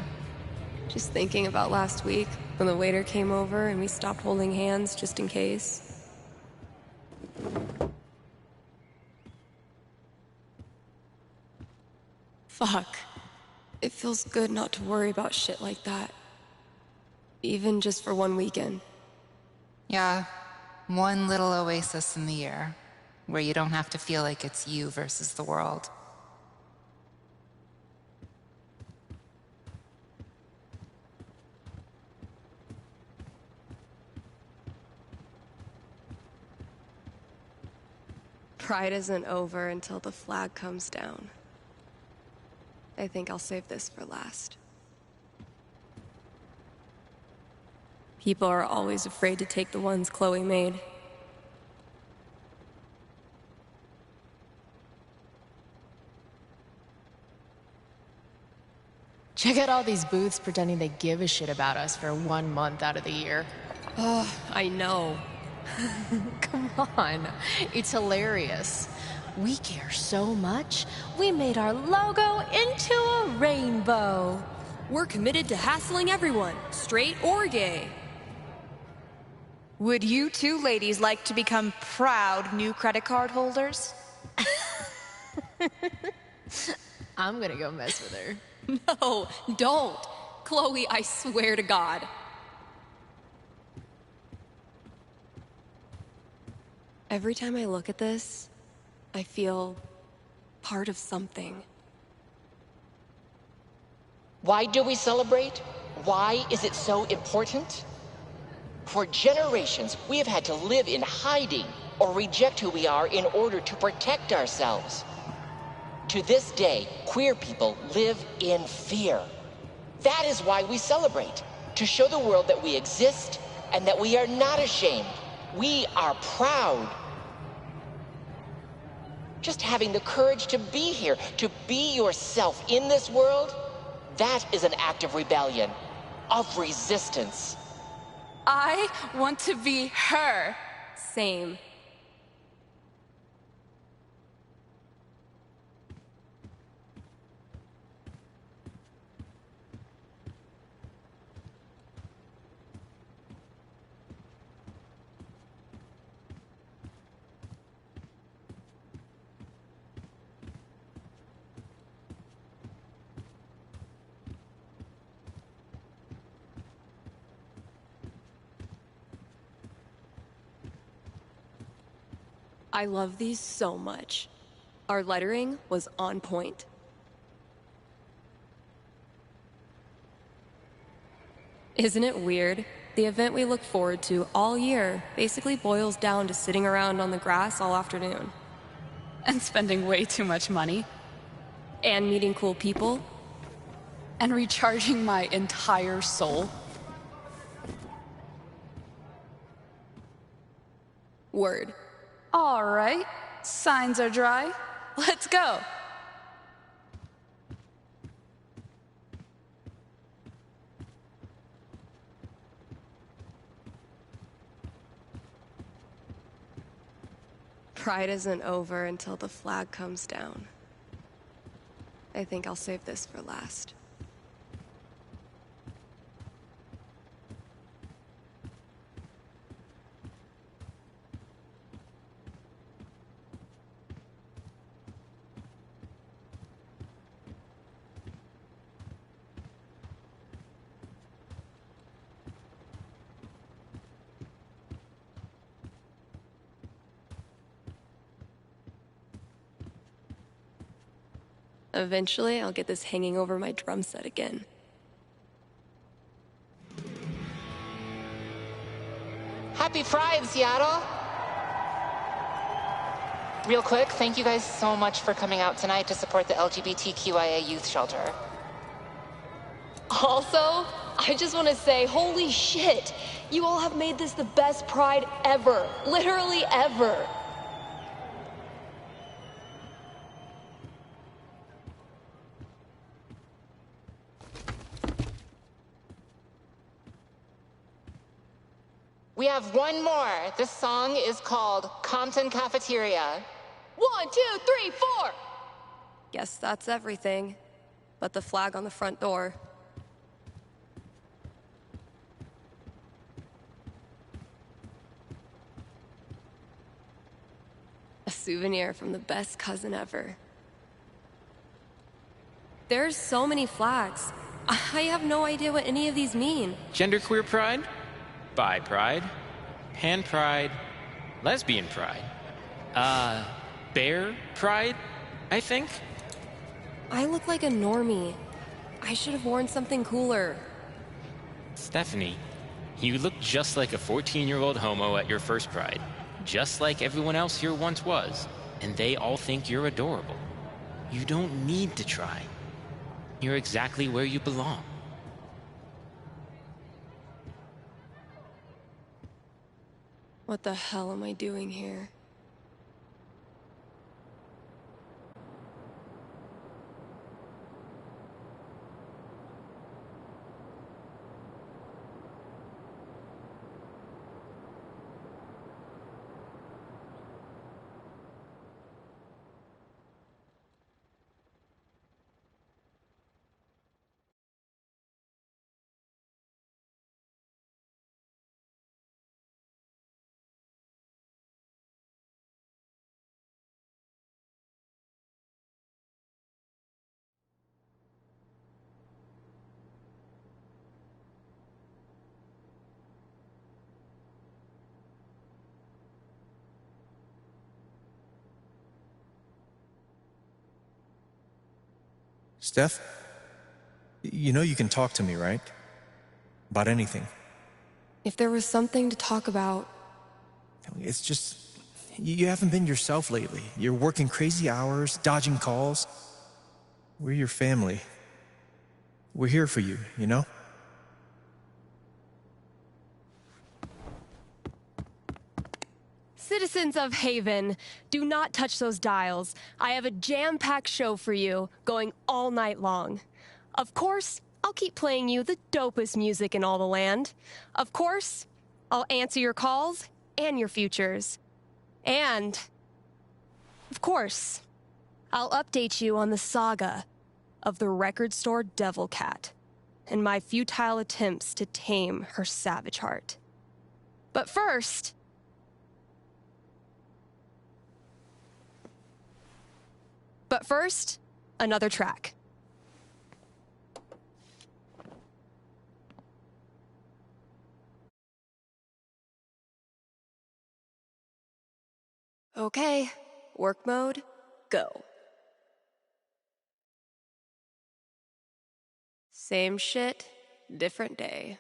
Just thinking about last week when the waiter came over and we stopped holding hands just in case. Fuck. It feels good not to worry about shit like that. Even just for one weekend. Yeah, one little oasis in the year, where you don't have to feel like it's you versus the world. Pride isn't over until the flag comes down. I think I'll save this for last. People are always afraid to take the ones Chloe made. Check out all these booths pretending they give a shit about us for 1 month out of the year. Oh, I know. Come on, it's hilarious. We care so much, we made our logo into a rainbow. We're committed to hassling everyone, straight or gay. Would you two ladies like to become proud new credit card holders? I'm gonna go mess with her. No, don't. Chloe, I swear to God. Every time I look at this, I feel part of something. Why do we celebrate? Why is it so important? For generations, we have had to live in hiding or reject who we are in order to protect ourselves. To this day, queer people live in fear. That is why we celebrate, to show the world that we exist and that we are not ashamed. We are proud. Just having the courage to be here, to be yourself in this world, that is an act of rebellion, of resistance. I want to be her. Same. I love these so much. Our lettering was on point. Isn't it weird? The event we look forward to all year basically boils down to sitting around on the grass all afternoon. And spending way too much money. And meeting cool people. And recharging my entire soul. Word. All right, signs are dry. Let's go. Pride isn't over until the flag comes down. I think I'll save this for last. Eventually, I'll get this hanging over my drum set again. Happy Pride, Seattle! Real quick, thank you guys so much for coming out tonight to support the LGBTQIA youth shelter. Also, I just want to say, holy shit! You all have made this the best Pride ever. Literally ever. We have one more. This song is called Compton Cafeteria. 1, 2, 3, 4! Guess that's everything. But the flag on the front door. A souvenir from the best cousin ever. There's so many flags. I have no idea what any of these mean. Genderqueer pride, bi pride, pan pride, lesbian pride, bear pride, I think. I look like a normie. I should have worn something cooler. Stephanie, you look just like a 14-year-old homo at your first pride. Just like everyone else here once was. And they all think you're adorable. You don't need to try. You're exactly where you belong. What the hell am I doing here? Steph, you know you can talk to me, right? About anything. If there was something to talk about... It's just, you haven't been yourself lately. You're working crazy hours, dodging calls. We're your family. We're here for you, you know? Citizens of Haven, do not touch those dials. I have a jam-packed show for you, going all night long. Of course, I'll keep playing you the dopest music in all the land. Of course, I'll answer your calls and your futures. And, of course, I'll update you on the saga of the record store Devil Cat and my futile attempts to tame her savage heart. But first... another track. Okay, work mode, go. Same shit, different day.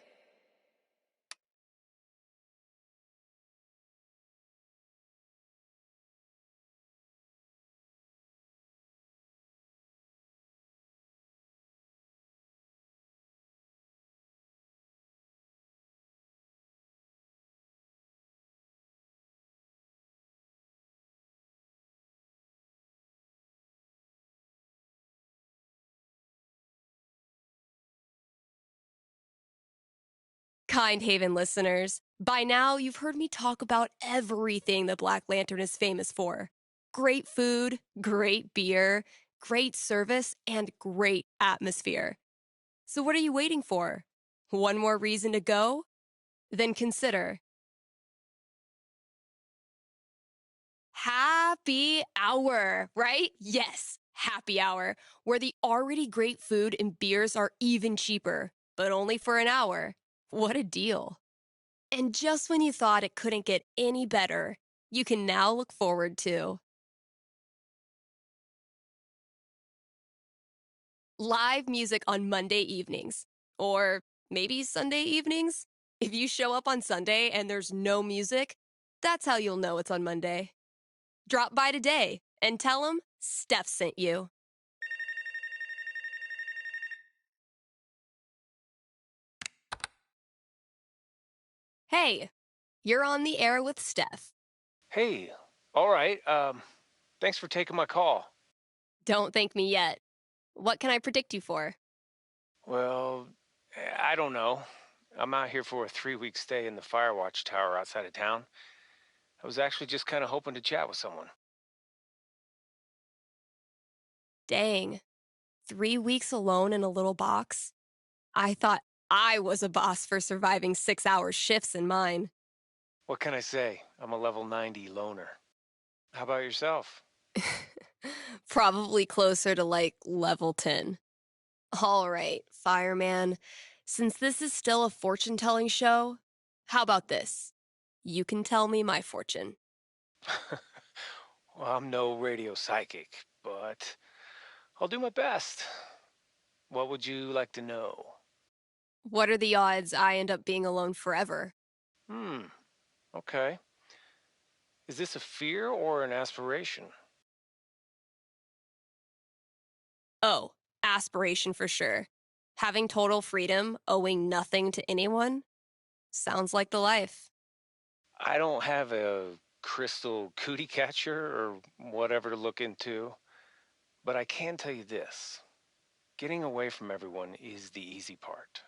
Kind Haven listeners, by now you've heard me talk about everything the Black Lantern is famous for. Great food, great beer, great service, and great atmosphere. So what are you waiting for? One more reason to go? Then consider happy hour, right? Yes, happy hour, where the already great food and beers are even cheaper, but only for an hour. What a deal. And just when you thought it couldn't get any better, you can now look forward to live music on Monday evenings, or maybe Sunday evenings. If you show up on Sunday and there's no music, that's how you'll know it's on Monday. Drop by today and tell them Steph sent you. Hey, you're on the air with Steph. Hey, all right. Thanks for taking my call. Don't thank me yet. What can I predict you for? Well, I don't know. I'm out here for a 3-week stay in the Firewatch Tower outside of town. I was actually just kind of hoping to chat with someone. Dang. 3 weeks alone in a little box? I thought I was a boss for surviving 6-hour shifts in mine. What can I say? I'm a level 90 loner. How about yourself? Probably closer to like level 10. All right, fireman. Since this is still a fortune-telling show, how about this? You can tell me my fortune. Well, I'm no radio psychic, but I'll do my best. What would you like to know? What are the odds I end up being alone forever? Okay. Is this a fear or an aspiration? Oh, aspiration for sure. Having total freedom, owing nothing to anyone? Sounds like the life. I don't have a crystal cootie catcher or whatever to look into, but I can tell you this. Getting away from everyone is the easy part.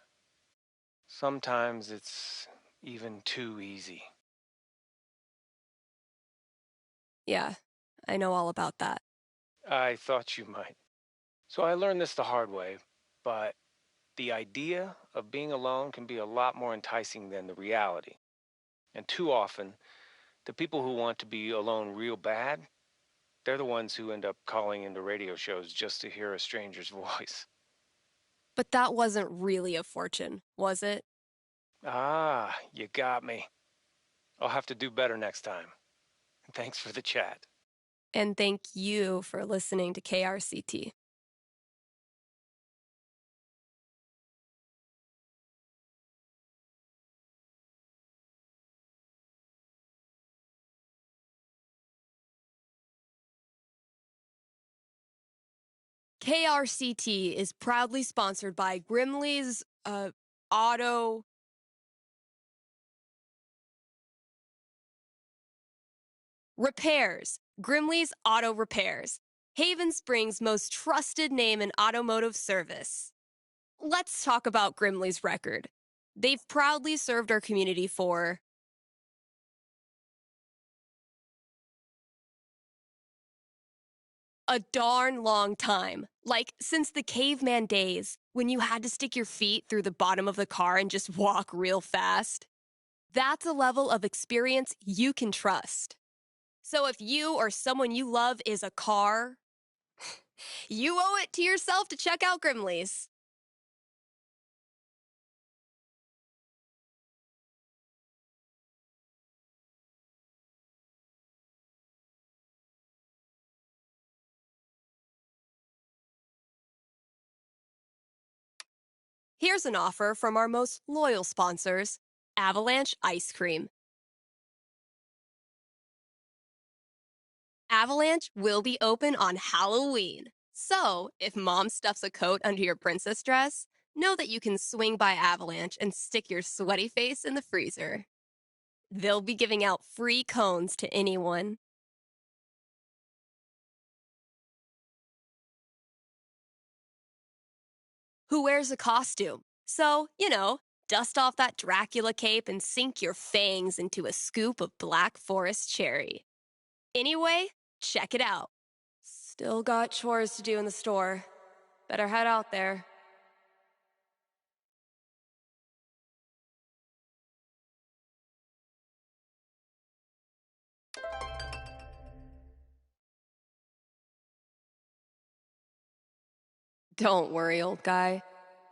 Sometimes it's even too easy. Yeah, I know all about that. I thought you might. So I learned this the hard way, but the idea of being alone can be a lot more enticing than the reality. And too often, the people who want to be alone real bad, they're the ones who end up calling into radio shows just to hear a stranger's voice. But that wasn't really a fortune, was it? Ah, you got me. I'll have to do better next time. Thanks for the chat. And thank you for listening to KRCT. KRCT is proudly sponsored by Grimley's Auto Repairs. Grimley's Auto Repairs. Haven Springs' most trusted name in automotive service. Let's talk about Grimley's record. They've proudly served our community for a darn long time. Like, since the caveman days, when you had to stick your feet through the bottom of the car and just walk real fast. That's a level of experience you can trust. So if you or someone you love is a car, you owe it to yourself to check out Grimley's. Here's an offer from our most loyal sponsors, Avalanche Ice Cream. Avalanche will be open on Halloween. So, if mom stuffs a coat under your princess dress, know that you can swing by Avalanche and stick your sweaty face in the freezer. They'll be giving out free cones to anyone. Who wears a costume. So, dust off that Dracula cape and sink your fangs into a scoop of Black Forest cherry. Anyway, check it out. Still got chores to do in the store. Better head out there. Don't worry, old guy.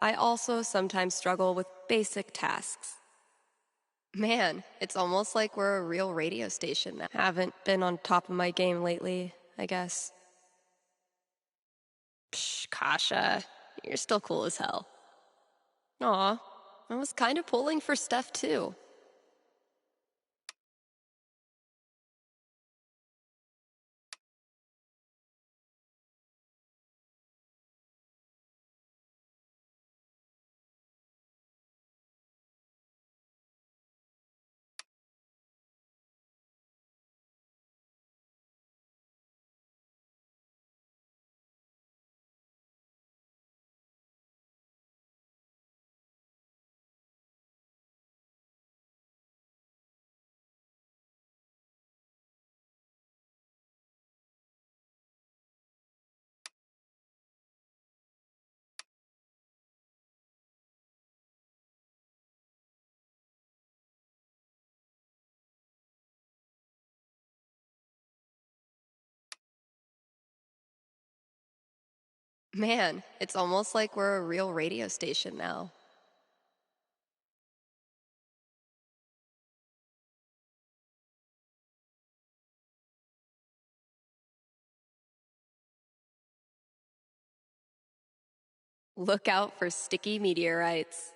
I also sometimes struggle with basic tasks. Man, it's almost like we're a real radio station now. Haven't been on top of my game lately, I guess. Psh, Kasha, you're still cool as hell. Aw, I was kind of pulling for Steph too. Man, it's almost like we're a real radio station now. Look out for sticky meteorites.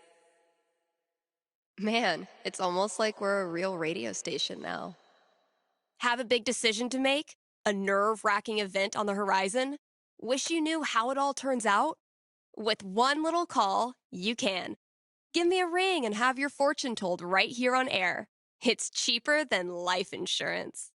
Man, it's almost like we're a real radio station now. Have a big decision to make? A nerve-wracking event on the horizon? Wish you knew how it all turns out? With one little call, you can. Give me a ring and have your fortune told right here on air. It's cheaper than life insurance.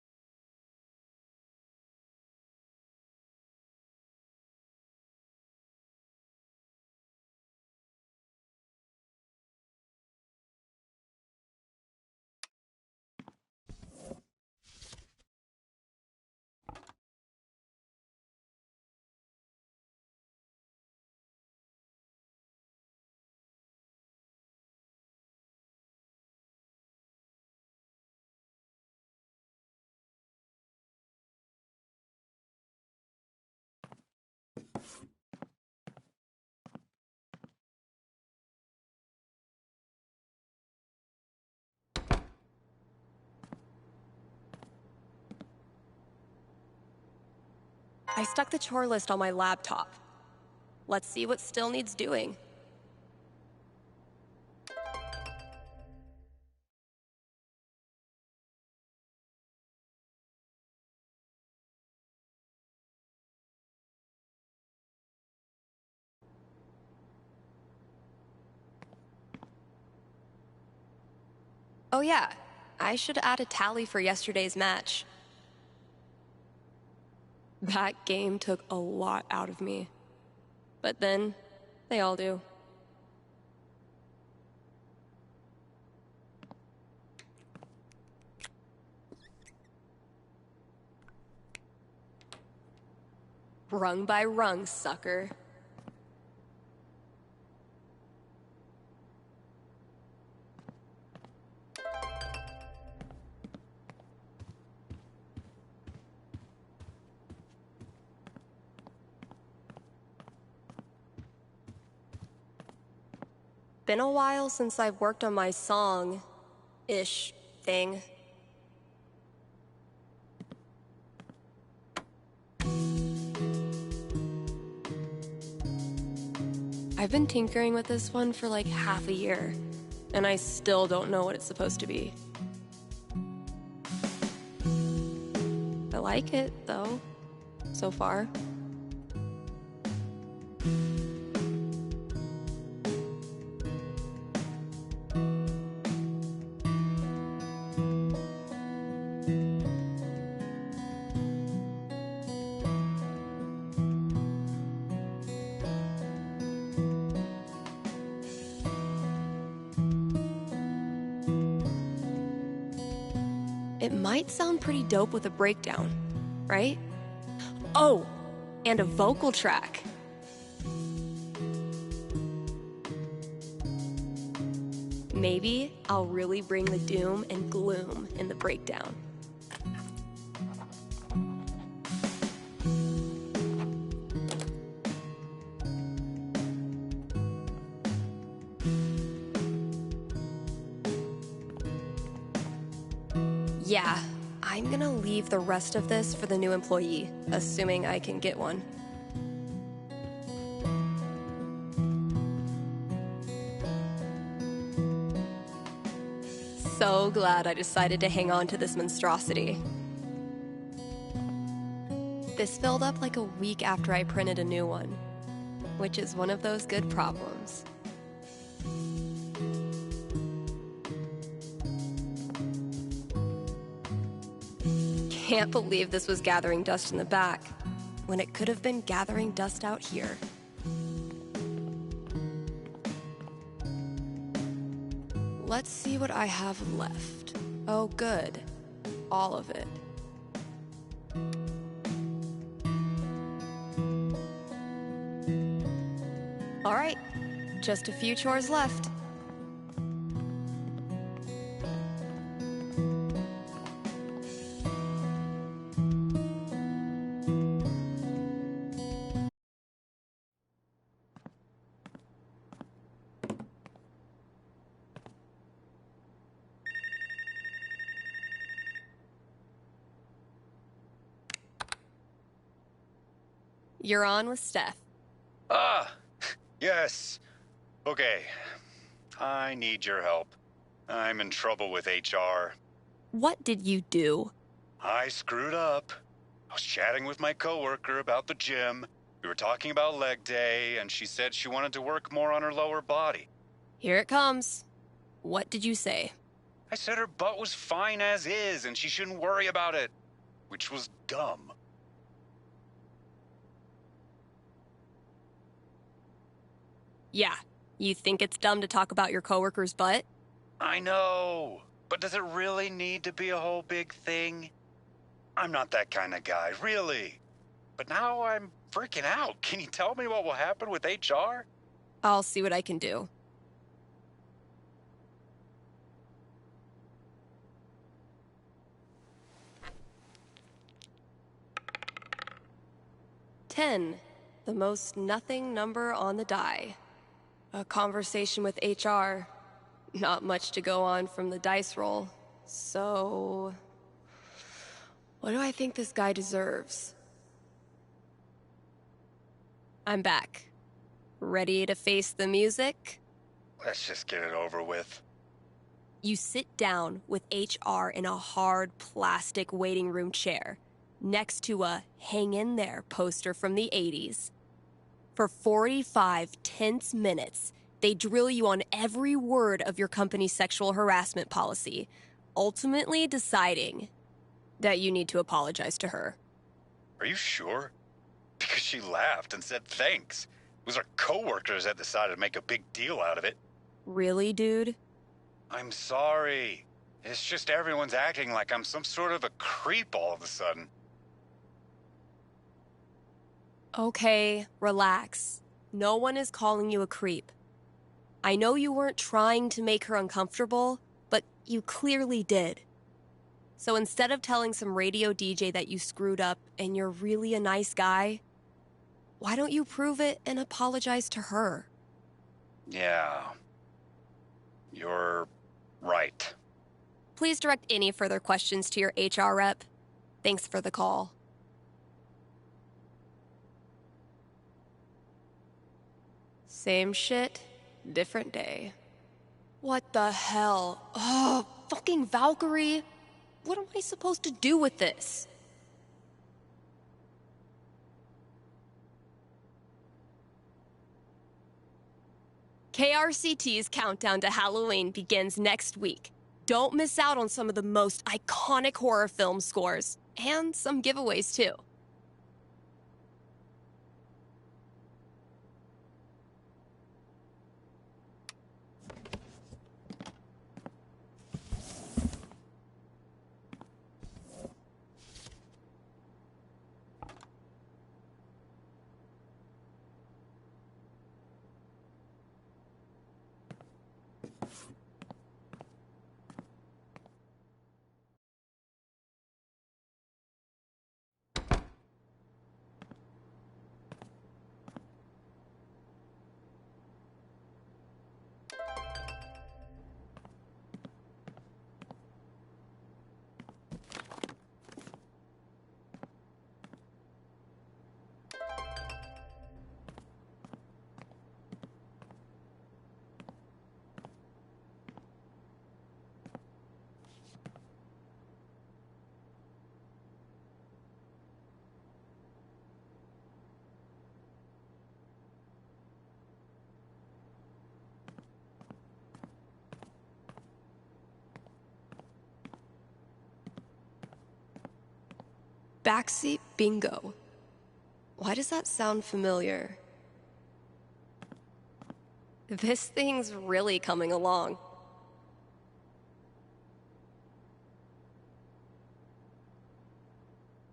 I stuck the chore list on my laptop. Let's see what still needs doing. Oh yeah, I should add a tally for yesterday's match. That game took a lot out of me. But then, they all do. Rung by rung, sucker. Been a while since I've worked on my song-ish thing. I've been tinkering with this one for like half a year, and I still don't know what it's supposed to be. I like it, though, so far. It might sound pretty dope with a breakdown, right? Oh, and a vocal track. Maybe I'll really bring the doom and gloom in the breakdown. Yeah, I'm gonna leave the rest of this for the new employee, assuming I can get one. So glad I decided to hang on to this monstrosity. This filled up like a week after I printed a new one, which is one of those good problems. Can't believe this was gathering dust in the back, when it could have been gathering dust out here. Let's see what I have left. Oh, good. All of it. All right, just a few chores left. You're on with Steph. Ah, yes. Okay. I need your help. I'm in trouble with HR. What did you do? I screwed up. I was chatting with my coworker about the gym. We were talking about leg day, and she said she wanted to work more on her lower body. Here it comes. What did you say? I said her butt was fine as is, and she shouldn't worry about it, which was dumb. Yeah, you think it's dumb to talk about your coworker's butt? I know, but does it really need to be a whole big thing? I'm not that kind of guy, really. But now I'm freaking out. Can you tell me what will happen with HR? I'll see what I can do. $10, the most nothing number on the die. A conversation with HR. Not much to go on from the dice roll. So, what do I think this guy deserves? I'm back. Ready to face the music? Let's just get it over with. You sit down with HR in a hard plastic waiting room chair next to a Hang In There poster from the 80s. For 45 tense minutes, they drill you on every word of your company's sexual harassment policy, ultimately deciding that you need to apologize to her. Are you sure? Because she laughed and said thanks. It was our coworkers that decided to make a big deal out of it. Really, dude? I'm sorry. It's just everyone's acting like I'm some sort of a creep all of a sudden. Okay, relax. No one is calling you a creep. I know you weren't trying to make her uncomfortable, but you clearly did. So instead of telling some radio DJ that you screwed up and you're really a nice guy, why don't you prove it and apologize to her? Yeah. You're right. Please direct any further questions to your HR rep. Thanks for the call. Same shit, different day. What the hell? Oh, fucking Valkyrie. What am I supposed to do with this? KRCT's countdown to Halloween begins next week. Don't miss out on some of the most iconic horror film scores, and some giveaways too. Backseat bingo. Why does that sound familiar? This thing's really coming along.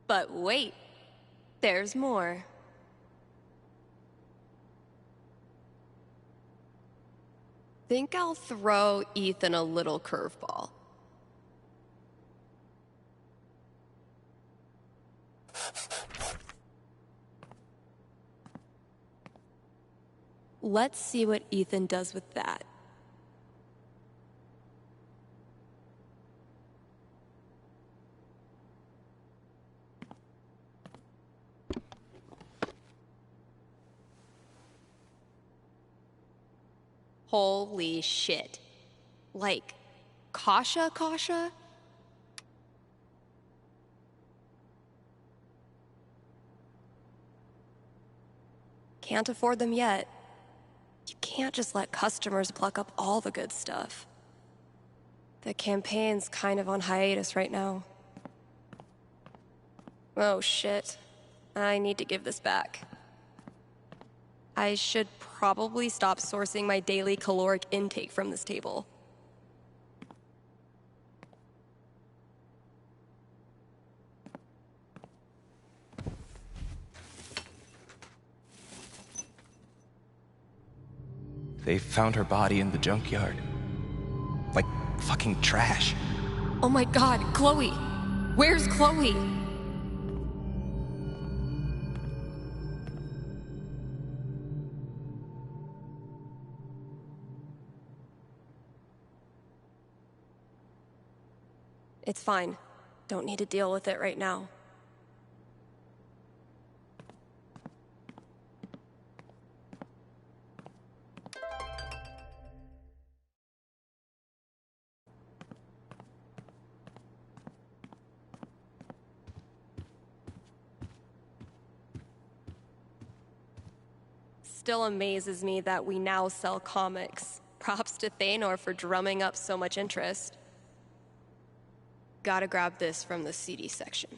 But wait, there's more. Think I'll throw Ethan a little curveball. Let's see what Ethan does with that. Holy shit. Like, Kasha? Can't afford them yet. You can't just let customers pluck up all the good stuff. The campaign's kind of on hiatus right now. Oh shit. I need to give this back. I should probably stop sourcing my daily caloric intake from this table. They found her body in the junkyard. Like fucking trash. Oh my god, Chloe! Where's Chloe? It's fine. Don't need to deal with it right now. Still amazes me that we now sell comics. Props to Thanor for drumming up so much interest. Gotta grab this from the CD section.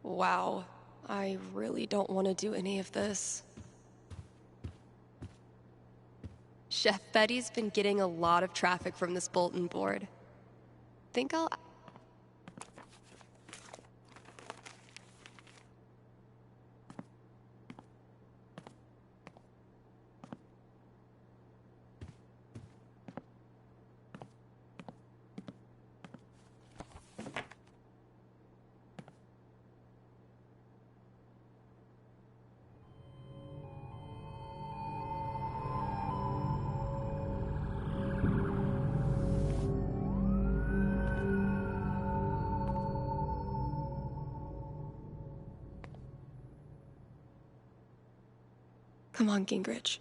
Wow, I really don't want to do any of this. Chef Betty's been getting a lot of traffic from this bulletin board. Think I'll... Come on, Gingrich.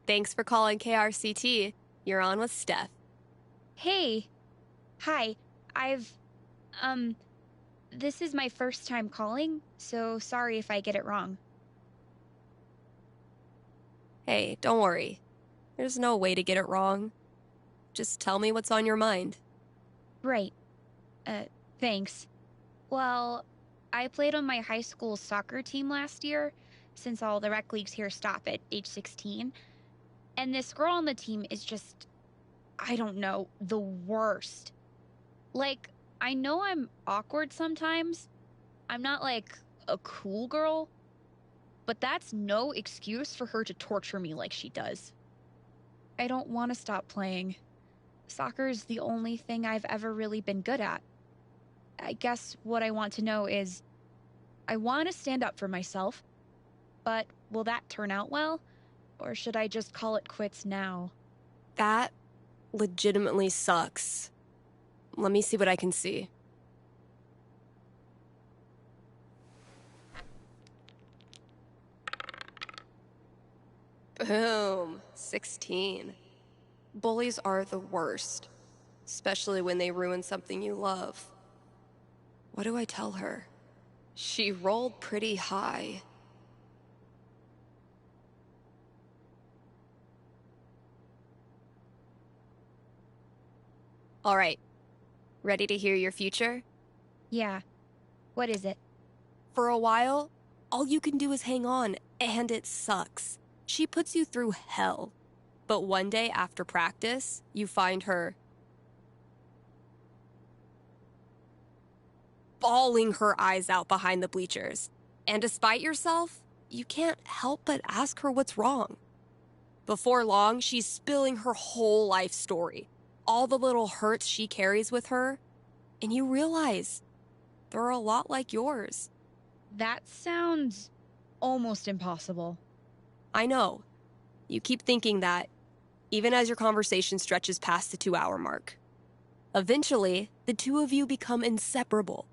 Thanks for calling KRCT. You're on with Steph. Hey. Hi. This is my first time calling, so sorry if I get it wrong. Hey, don't worry. There's no way to get it wrong. Just tell me what's on your mind. Right. Thanks. Well, I played on my high school soccer team last year, since all the rec leagues here stop at age 16. And this girl on the team is just, I don't know, the worst. Like, I know I'm awkward sometimes. I'm not like a cool girl. But that's no excuse for her to torture me like she does. I don't want to stop playing. Soccer's the only thing I've ever really been good at. I guess what I want to know is, I want to stand up for myself, but will that turn out well? Or should I just call it quits now? That legitimately sucks. Let me see what I can see. Boom. 16. Bullies are the worst, especially when they ruin something you love. What do I tell her? She rolled pretty high. All right. Ready to hear your future? Yeah. What is it? For a while, all you can do is hang on, and it sucks. She puts you through hell. But one day after practice, you find her bawling her eyes out behind the bleachers. And despite yourself, you can't help but ask her what's wrong. Before long, she's spilling her whole life story, all the little hurts she carries with her, and you realize they're a lot like yours. That sounds almost impossible. I know. You keep thinking that, even as your conversation stretches past the 2-hour mark. Eventually, the two of you become inseparable,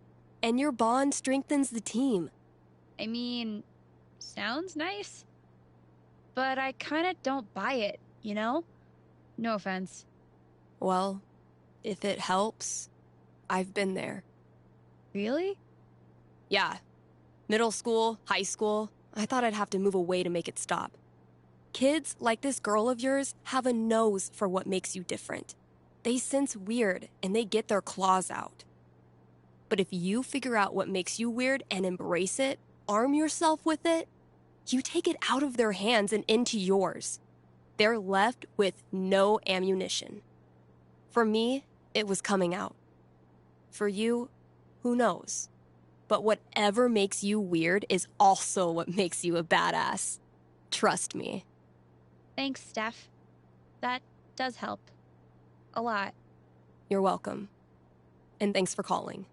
and your bond strengthens the team. I mean, sounds nice, but I kind of don't buy it, you know? No offense. Well, if it helps, I've been there. Really? Yeah. Middle school, high school, I thought I'd have to move away to make it stop. Kids like this girl of yours have a nose for what makes you different. They sense weird, and they get their claws out. But if you figure out what makes you weird and embrace it, arm yourself with it, you take it out of their hands and into yours. They're left with no ammunition. For me, it was coming out. For you, who knows? But whatever makes you weird is also what makes you a badass. Trust me. Thanks, Steph. That does help. A lot. You're welcome. And thanks for calling.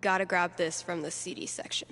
Gotta grab this from the CD section.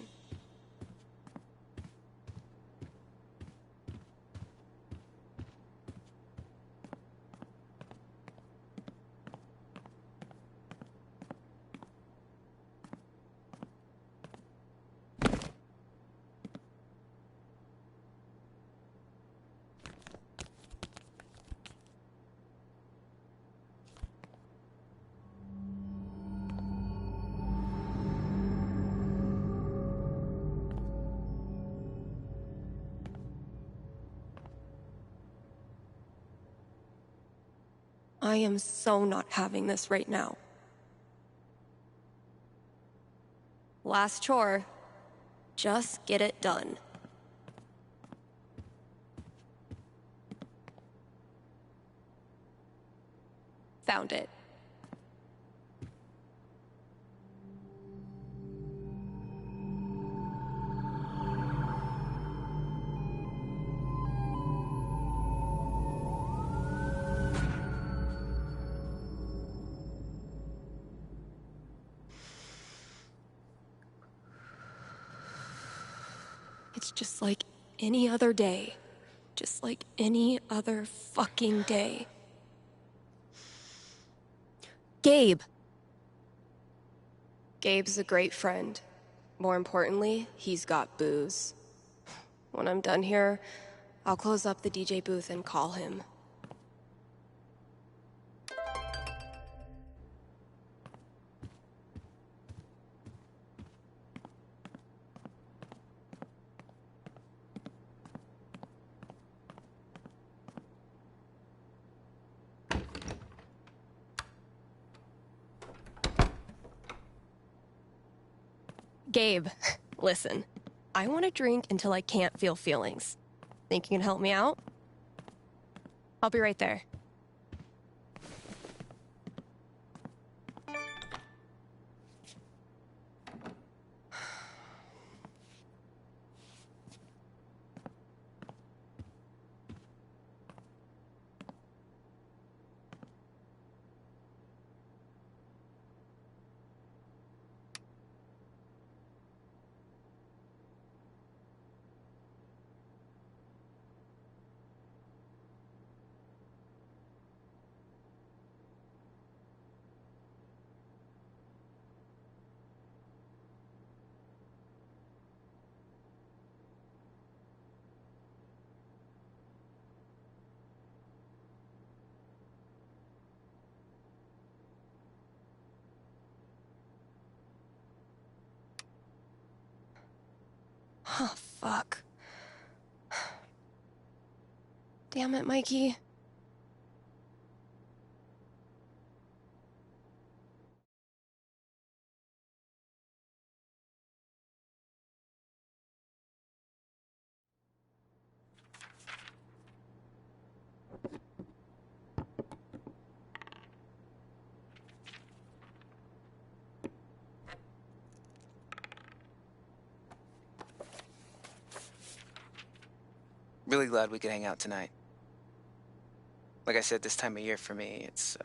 I am so not having this right now. Last chore. Just get it done. Found it. It's just like any other day. Just like any other fucking day. Gabe! Gabe's a great friend. More importantly, he's got booze. When I'm done here, I'll close up the DJ booth and call him. Gabe, listen. I want to drink until I can't feel feelings. Think you can help me out? I'll be right there. Oh, fuck. Damn it, Mikey. Really glad we could hang out tonight. Like I said, this time of year for me, it's,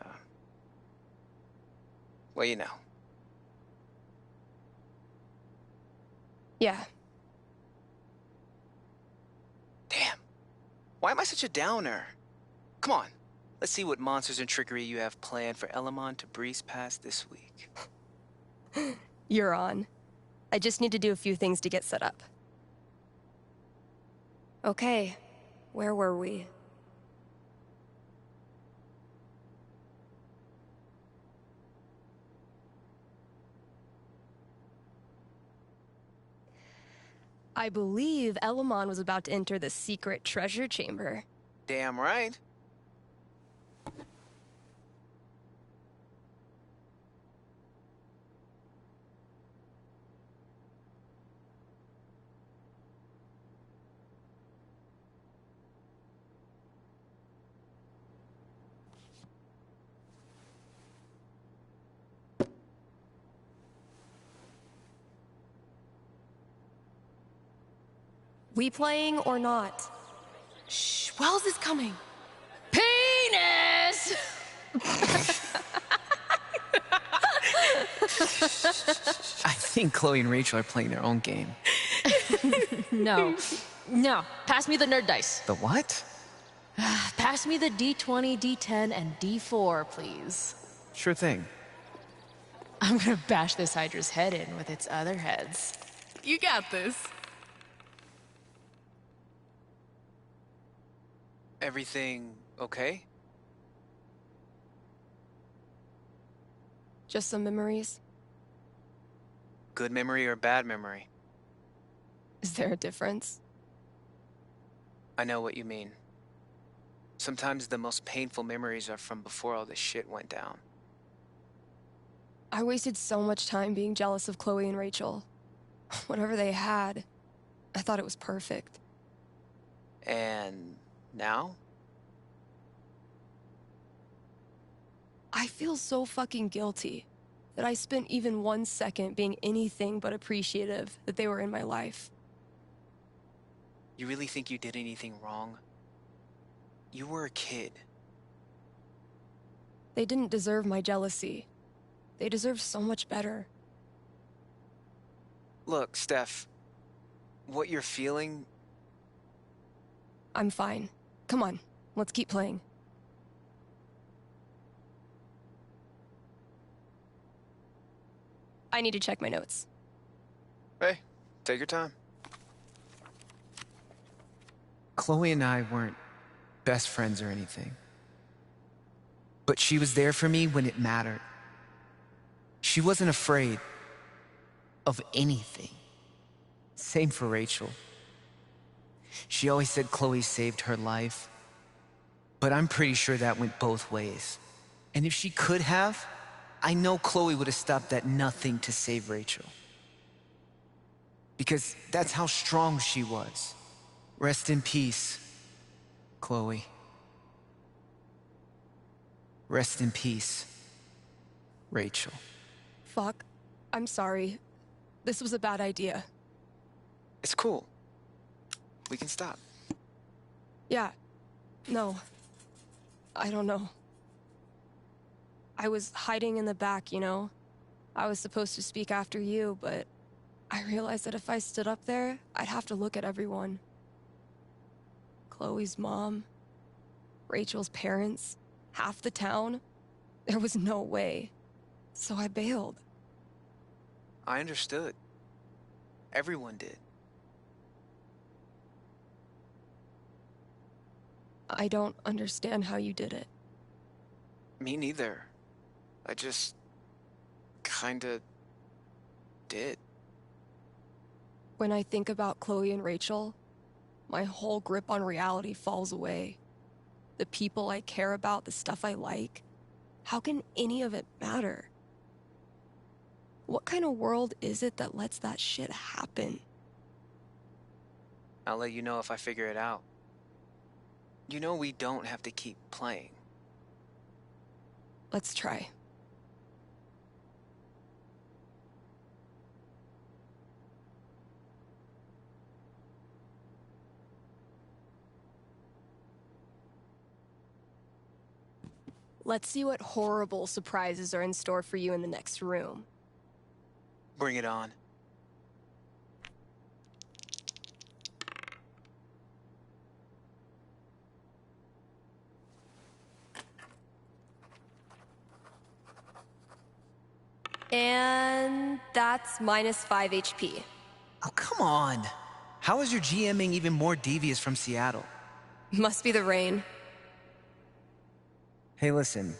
well, you know. Yeah. Damn. Why am I such a downer? Come on. Let's see what monsters and trickery you have planned for Elamon to breeze past this week. You're on. I just need to do a few things to get set up. Okay, where were we? I believe Elamon was about to enter the secret treasure chamber. Damn right. We playing or not? Shh, Wells is coming. Penis! I think Chloe and Rachel are playing their own game. No. No. Pass me the nerd dice. The what? Pass me the D20, D10, and D4, please. Sure thing. I'm gonna bash this Hydra's head in with its other heads. You got this. Everything okay? Just some memories. Good memory or bad memory? Is there a difference? I know what you mean. Sometimes the most painful memories are from before all this shit went down. I wasted so much time being jealous of Chloe and Rachel. Whatever they had, I thought it was perfect. And now? I feel so fucking guilty that I spent even 1 second being anything but appreciative that they were in my life. You really think you did anything wrong? You were a kid. They didn't deserve my jealousy. They deserve so much better. Look, Steph, what you're feeling... I'm fine. Come on, let's keep playing. I need to check my notes. Hey, take your time. Chloe and I weren't best friends or anything. But she was there for me when it mattered. She wasn't afraid of anything. Same for Rachel. She always said Chloe saved her life. But I'm pretty sure that went both ways. And if she could have, I know Chloe would have stopped at nothing to save Rachel. Because that's how strong she was. Rest in peace, Chloe. Rest in peace, Rachel. Fuck. I'm sorry. This was a bad idea. It's cool. We can stop. Yeah. No. I don't know. I was hiding in the back, you know? I was supposed to speak after you, but I realized that if I stood up there, I'd have to look at everyone. Chloe's mom, Rachel's parents, half the town. There was no way. So I bailed. I understood. Everyone did. I don't understand how you did it. Me neither. I just kinda did. When I think about Chloe and Rachel, my whole grip on reality falls away. The people I care about, the stuff I like, how can any of it matter? What kind of world is it that lets that shit happen? I'll let you know if I figure it out. You know we don't have to keep playing. Let's try. Let's see what horrible surprises are in store for you in the next room. Bring it on. And that's -5 HP. Oh, come on. How is your GMing even more devious from Seattle? Must be the rain. Hey, listen.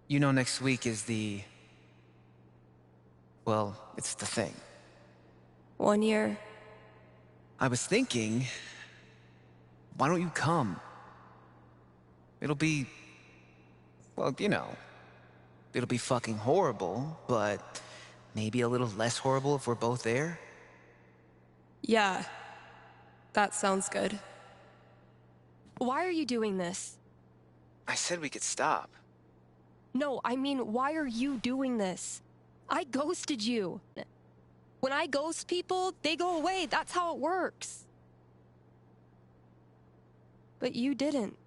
You know next week is well, it's the thing. 1 year. I was thinking, why don't you come? It'll be, well, you know, it'll be fucking horrible, but maybe a little less horrible if we're both there. Yeah, that sounds good. Why are you doing this? I said we could stop. No, I mean, why are you doing this? I ghosted you. When I ghost people, they go away. That's how it works. But you didn't.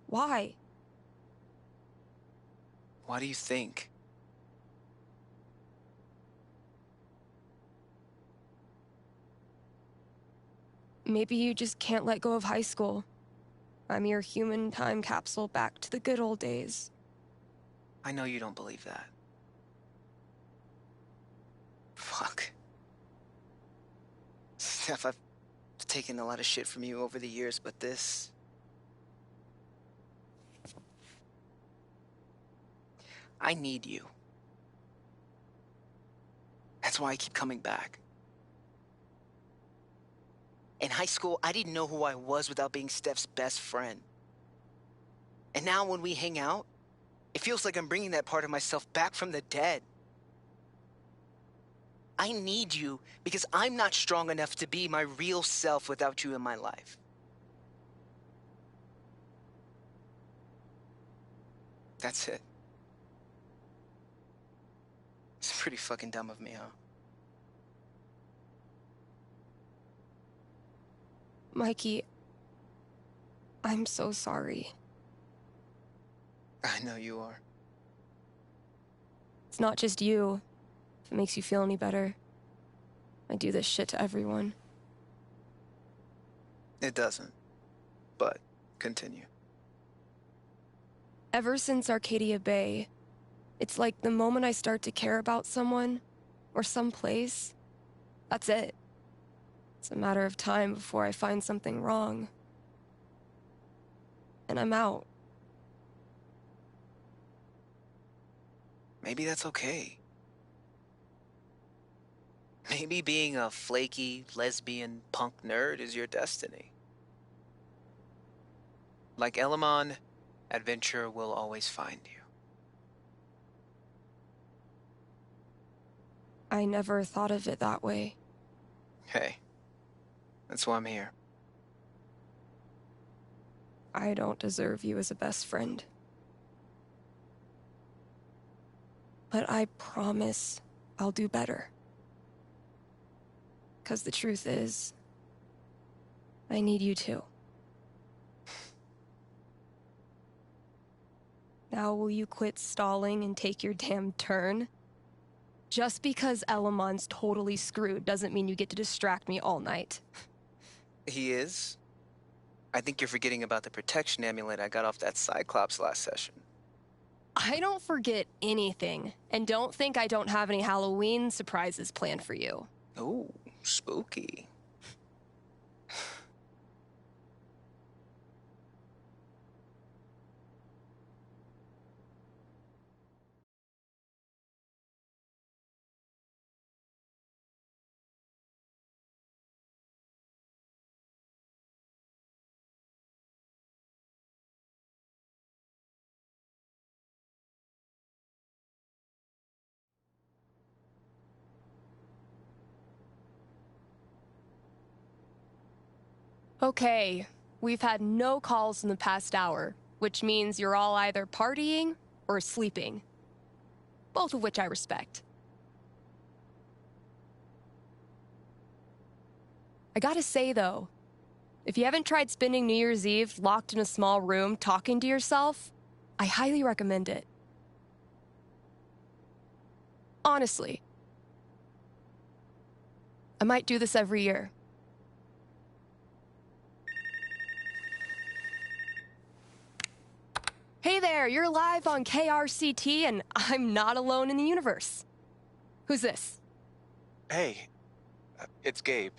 Why? Why do you think? Maybe you just can't let go of high school. I'm your human time capsule back to the good old days. I know you don't believe that. Fuck. Steph, I've taken a lot of shit from you over the years, but this... I need you. That's why I keep coming back. In high school, I didn't know who I was without being Steph's best friend. And now when we hang out, it feels like I'm bringing that part of myself back from the dead. I need you because I'm not strong enough to be my real self without you in my life. That's it. It's pretty fucking dumb of me, huh? Mikey, I'm so sorry. I know you are. It's not just you. If it makes you feel any better. I do this shit to everyone. It doesn't. But continue. Ever since Arcadia Bay, it's like the moment I start to care about someone, or some place, that's it. It's a matter of time before I find something wrong. And I'm out. Maybe that's okay. Maybe being a flaky, lesbian, punk nerd is your destiny. Like Elamon, adventure will always find you. I never thought of it that way. Hey, that's why I'm here. I don't deserve you as a best friend. But I promise I'll do better. 'Cause the truth is, I need you too. Now will you quit stalling and take your damn turn? Just because Elamon's totally screwed doesn't mean you get to distract me all night. He is? I think you're forgetting about the protection amulet I got off that Cyclops last session. I don't forget anything, and don't think I don't have any Halloween surprises planned for you. Ooh, spooky. Okay, we've had no calls in the past hour, which means you're all either partying or sleeping. Both of which I respect. I gotta say, though, if you haven't tried spending New Year's Eve locked in a small room talking to yourself, I highly recommend it. Honestly. I might do this every year. Hey there, you're live on KRCT, and I'm not alone in the universe. Who's this? Hey, it's Gabe.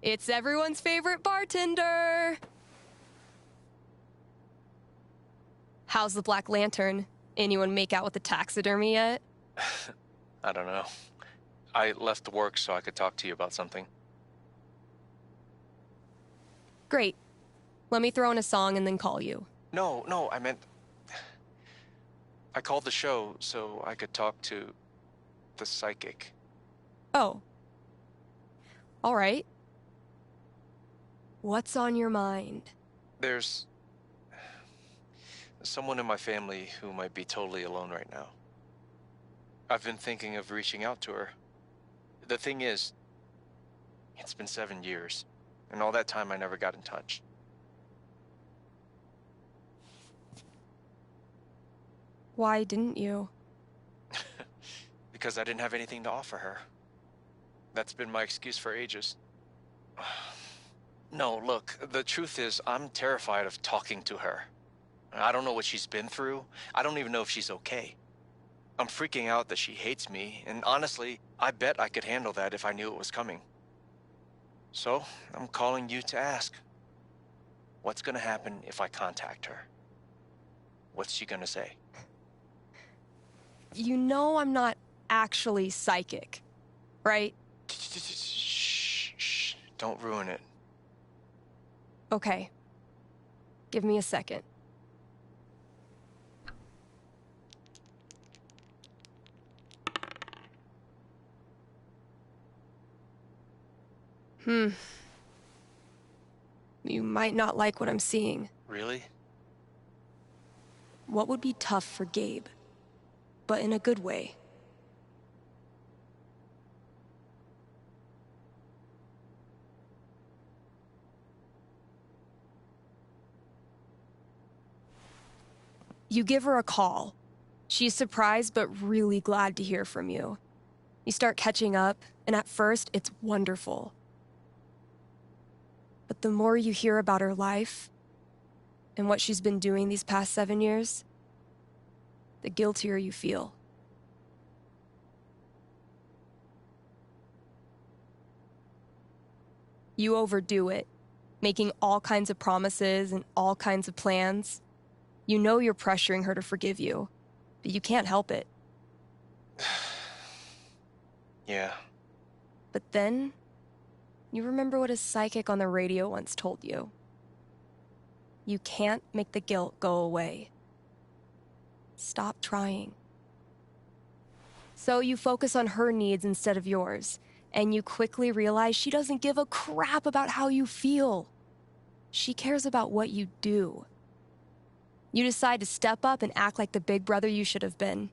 It's everyone's favorite bartender. How's the Black Lantern? Anyone make out with the taxidermy yet? I don't know. I left work so I could talk to you about something. Great. Let me throw in a song and then call you. No, I meant... I called the show so I could talk to the psychic. Oh. All right. What's on your mind? There's someone in my family who might be totally alone right now. I've been thinking of reaching out to her. The thing is, it's been 7 years, and all that time I never got in touch. Why didn't you? Because I didn't have anything to offer her. That's been my excuse for ages. No, look, the truth is, I'm terrified of talking to her. I don't know what she's been through. I don't even know if she's okay. I'm freaking out that she hates me, and honestly, I bet I could handle that if I knew it was coming. So, I'm calling you to ask. What's gonna happen if I contact her? What's she gonna say? You know I'm not actually psychic, right? Shh. Don't ruin it. Okay. Give me a second. You might not like what I'm seeing. Really? What would be tough for Gabe, but in a good way. You give her a call. She's surprised but really glad to hear from you. You start catching up, and at first, it's wonderful. But the more you hear about her life, and what she's been doing these past 7 years, the guiltier you feel. You overdo it, making all kinds of promises and all kinds of plans. You know you're pressuring her to forgive you, but you can't help it. Yeah. But then, you remember what a psychic on the radio once told you. You can't make the guilt go away. Stop trying. So you focus on her needs instead of yours, and you quickly realize she doesn't give a crap about how you feel. She cares about what you do. You decide to step up and act like the big brother you should have been.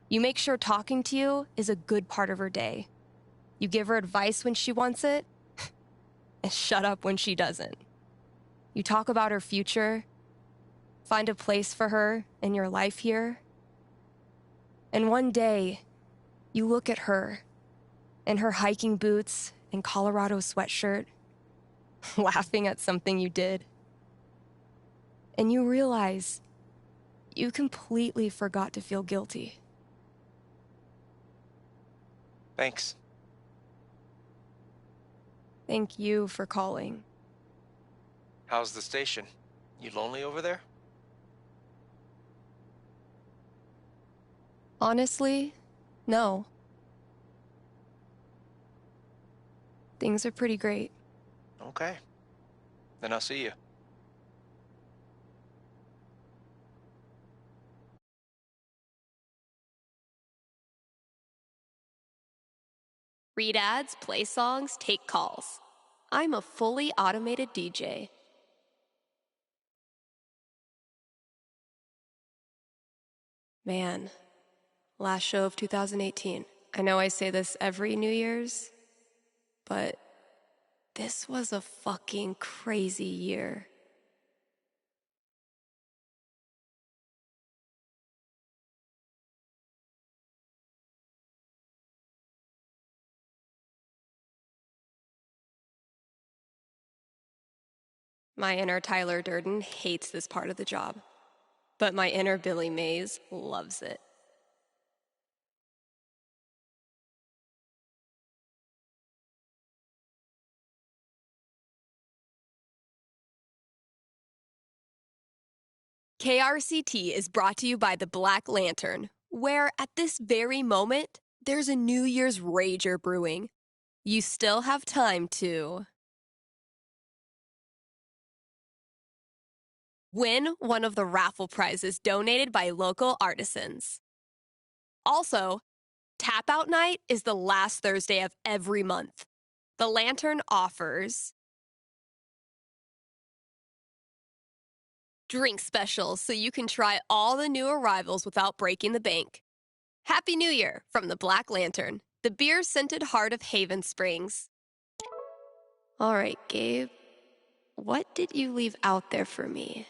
You make sure talking to you is a good part of her day. You give her advice when she wants it, and shut up when she doesn't. You talk about her future, find a place for her in your life here. And one day, you look at her in her hiking boots and Colorado sweatshirt, laughing at something you did. And you realize you completely forgot to feel guilty. Thanks. Thank you for calling. How's the station? You lonely over there? Honestly, no. Things are pretty great. Okay. Then I'll see you. Read ads, play songs, take calls. I'm a fully automated DJ. Man, last show of 2018. I know I say this every New Year's, but this was a fucking crazy year. My inner Tyler Durden hates this part of the job, but my inner Billy Mays loves it. KRCT is brought to you by the Black Lantern, where at this very moment, there's a New Year's rager brewing. You still have time to win one of the raffle prizes donated by local artisans. Also, Tap Out Night is the last Thursday of every month. The Lantern offers drink specials so you can try all the new arrivals without breaking the bank. Happy New Year from the Black Lantern, the beer-scented heart of Haven Springs. All right, Gabe, what did you leave out there for me?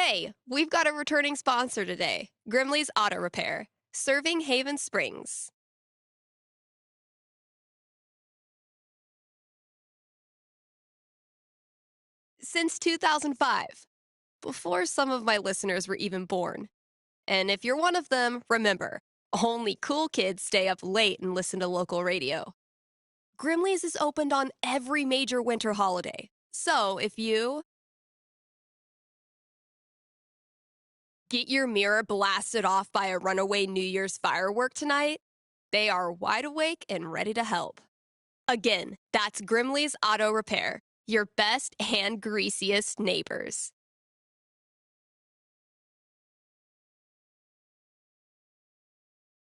Hey, we've got a returning sponsor today, Grimley's Auto Repair, serving Haven Springs. Since 2005, before some of my listeners were even born. And if you're one of them, remember, only cool kids stay up late and listen to local radio. Grimley's is opened on every major winter holiday. So if you get your mirror blasted off by a runaway New Year's firework tonight, they are wide awake and ready to help. Again, that's Grimley's Auto Repair, your best and greasiest neighbors.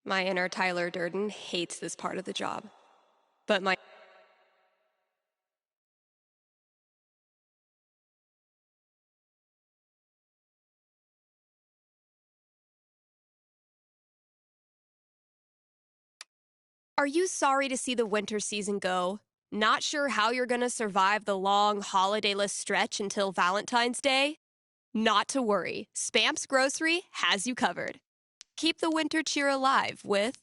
My inner Tyler Durden hates this part of the job, but my Are you sorry to see the winter season go? Not sure how you're going to survive the long holidayless stretch until Valentine's Day? Not to worry, Spamps Grocery has you covered. Keep the winter cheer alive with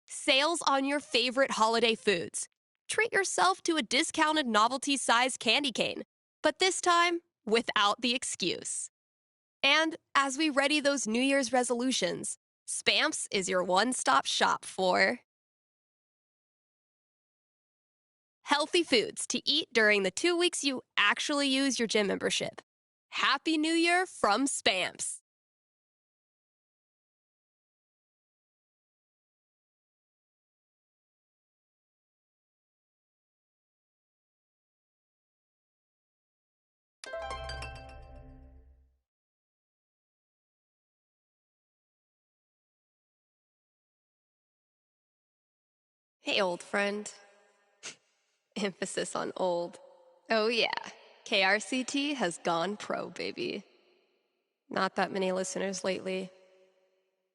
sales on your favorite holiday foods. Treat yourself to a discounted novelty-size candy cane, but this time without the excuse. And as we ready those New Year's resolutions, Spamps is your one-stop shop for healthy foods to eat during the 2 weeks you actually use your gym membership. Happy New Year from Spamps. Hey, old friend. Emphasis on old. Oh yeah, KRCT has gone pro, baby. Not that many listeners lately.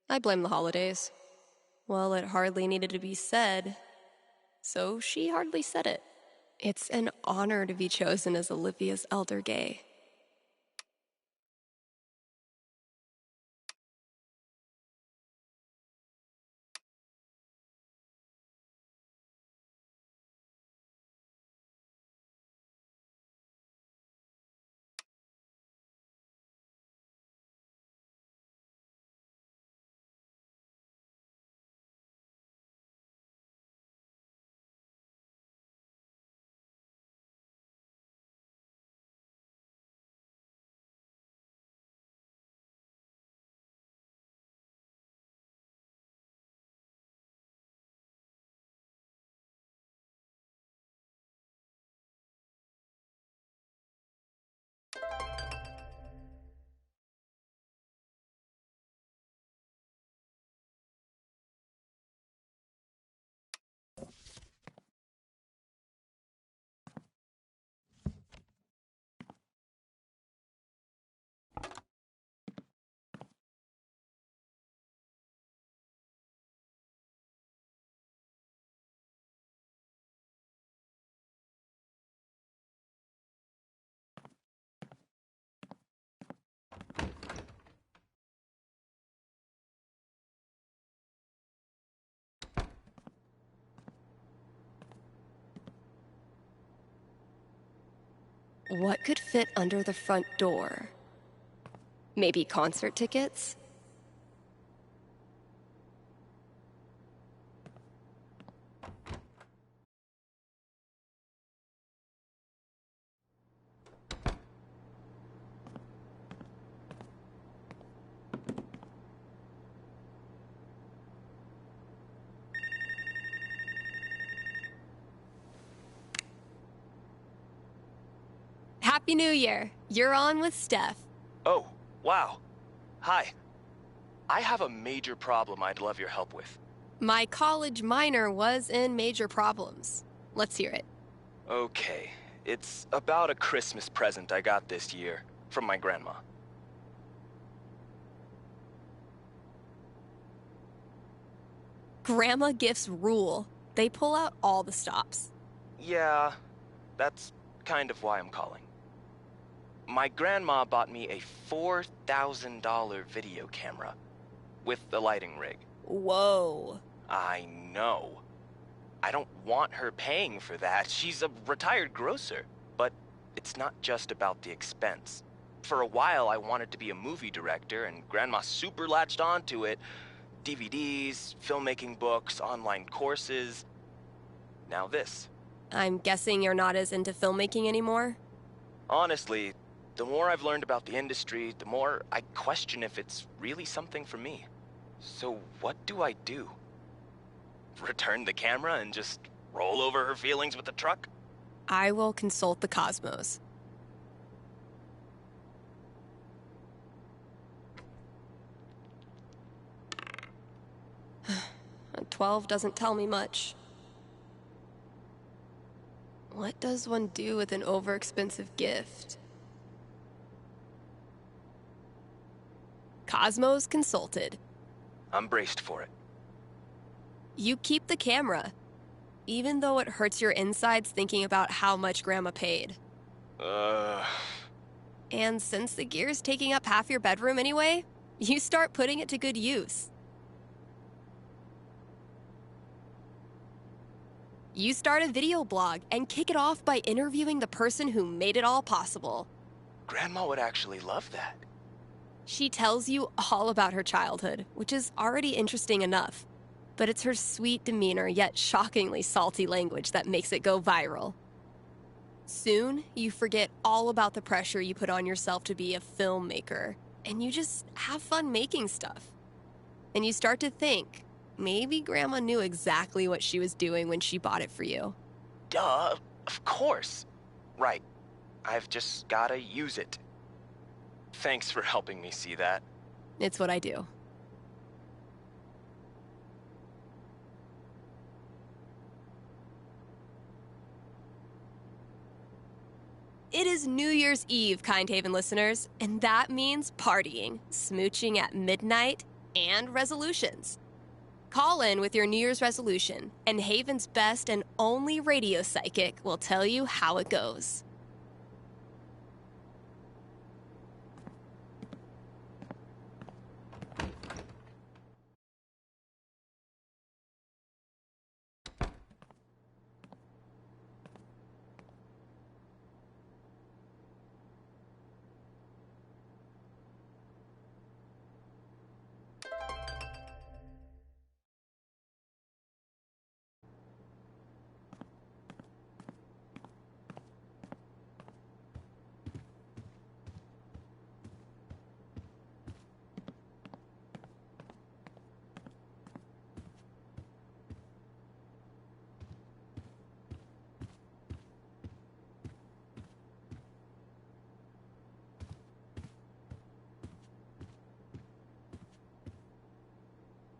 I blame the holidays. Well, it hardly needed to be said, so she hardly said it. It's an honor to be chosen as Olivia's elder gay. What could fit under the front door? Maybe concert tickets? Happy New Year. You're on with Steph. Oh, wow. Hi. I have a major problem I'd love your help with. My college minor was in major problems. Let's hear it. Okay. It's about a Christmas present I got this year from my grandma. Grandma gifts rule. They pull out all the stops. Yeah, that's kind of why I'm calling. My grandma bought me a $4,000 video camera with the lighting rig. Whoa. I know. I don't want her paying for that. She's a retired grocer. But it's not just about the expense. For a while, I wanted to be a movie director, and Grandma super latched onto it. DVDs, filmmaking books, online courses. Now this. I'm guessing you're not as into filmmaking anymore? Honestly, the more I've learned about the industry, the more I question if it's really something for me. So what do I do? Return the camera and just roll over her feelings with the truck? I will consult the cosmos. A 12 doesn't tell me much. What does one do with an overexpensive gift? Cosmos consulted. I'm braced for it. You keep the camera, even though it hurts your insides thinking about how much Grandma paid. And since the gear's taking up half your bedroom anyway, you start putting it to good use. You start a video blog and kick it off by interviewing the person who made it all possible. Grandma would actually love that. She tells you all about her childhood, which is already interesting enough. But it's her sweet demeanor yet shockingly salty language that makes it go viral. Soon, you forget all about the pressure you put on yourself to be a filmmaker, and you just have fun making stuff. And you start to think, maybe Grandma knew exactly what she was doing when she bought it for you. Duh, of course. Right. I've just gotta use it. Thanks for helping me see that. It's what I do. It is New Year's Eve, Kind Haven listeners, and that means partying, smooching at midnight, and resolutions. Call in with your New Year's resolution, and Haven's best and only radio psychic will tell you how it goes.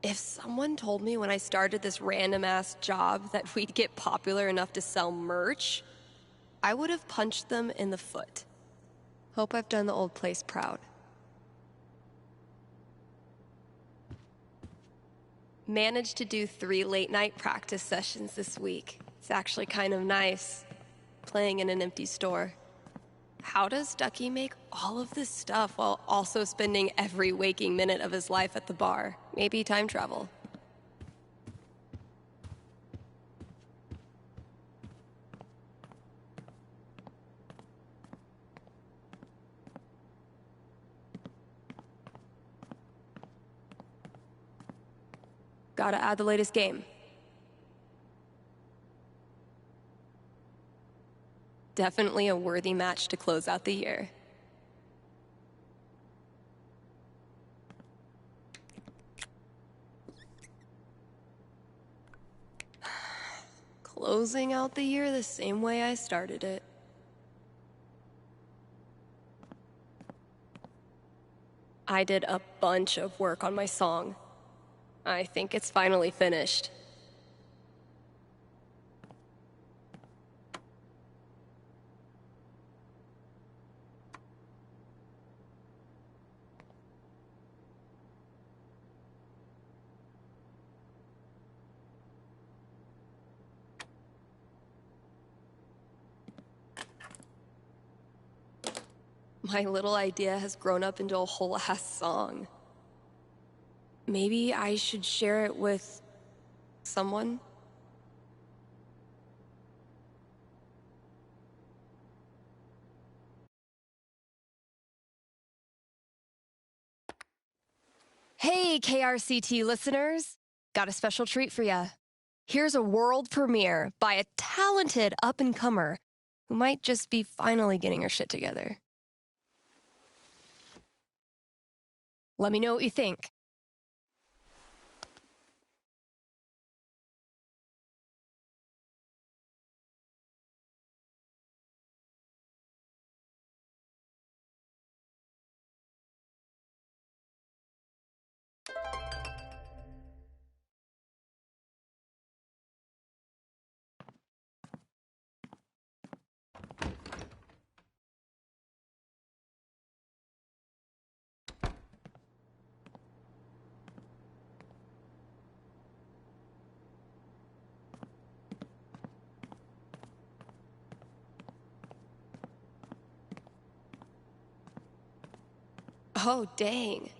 If someone told me when I started this random-ass job that we'd get popular enough to sell merch, I would have punched them in the foot. Hope I've done the old place proud. Managed to do 3 late-night practice sessions this week. It's actually kind of nice, playing in an empty store. How does Ducky make all of this stuff while also spending every waking minute of his life at the bar? Maybe time travel. Gotta add the latest game. Definitely a worthy match to close out the year. Closing out the year the same way I started it. I did a bunch of work on my song. I think it's finally finished. My little idea has grown up into a whole-ass song. Maybe I should share it with someone? Hey, KRCT listeners! Got a special treat for ya. Here's a world premiere by a talented up-and-comer who might just be finally getting her shit together. Let me know what you think. Oh, dang.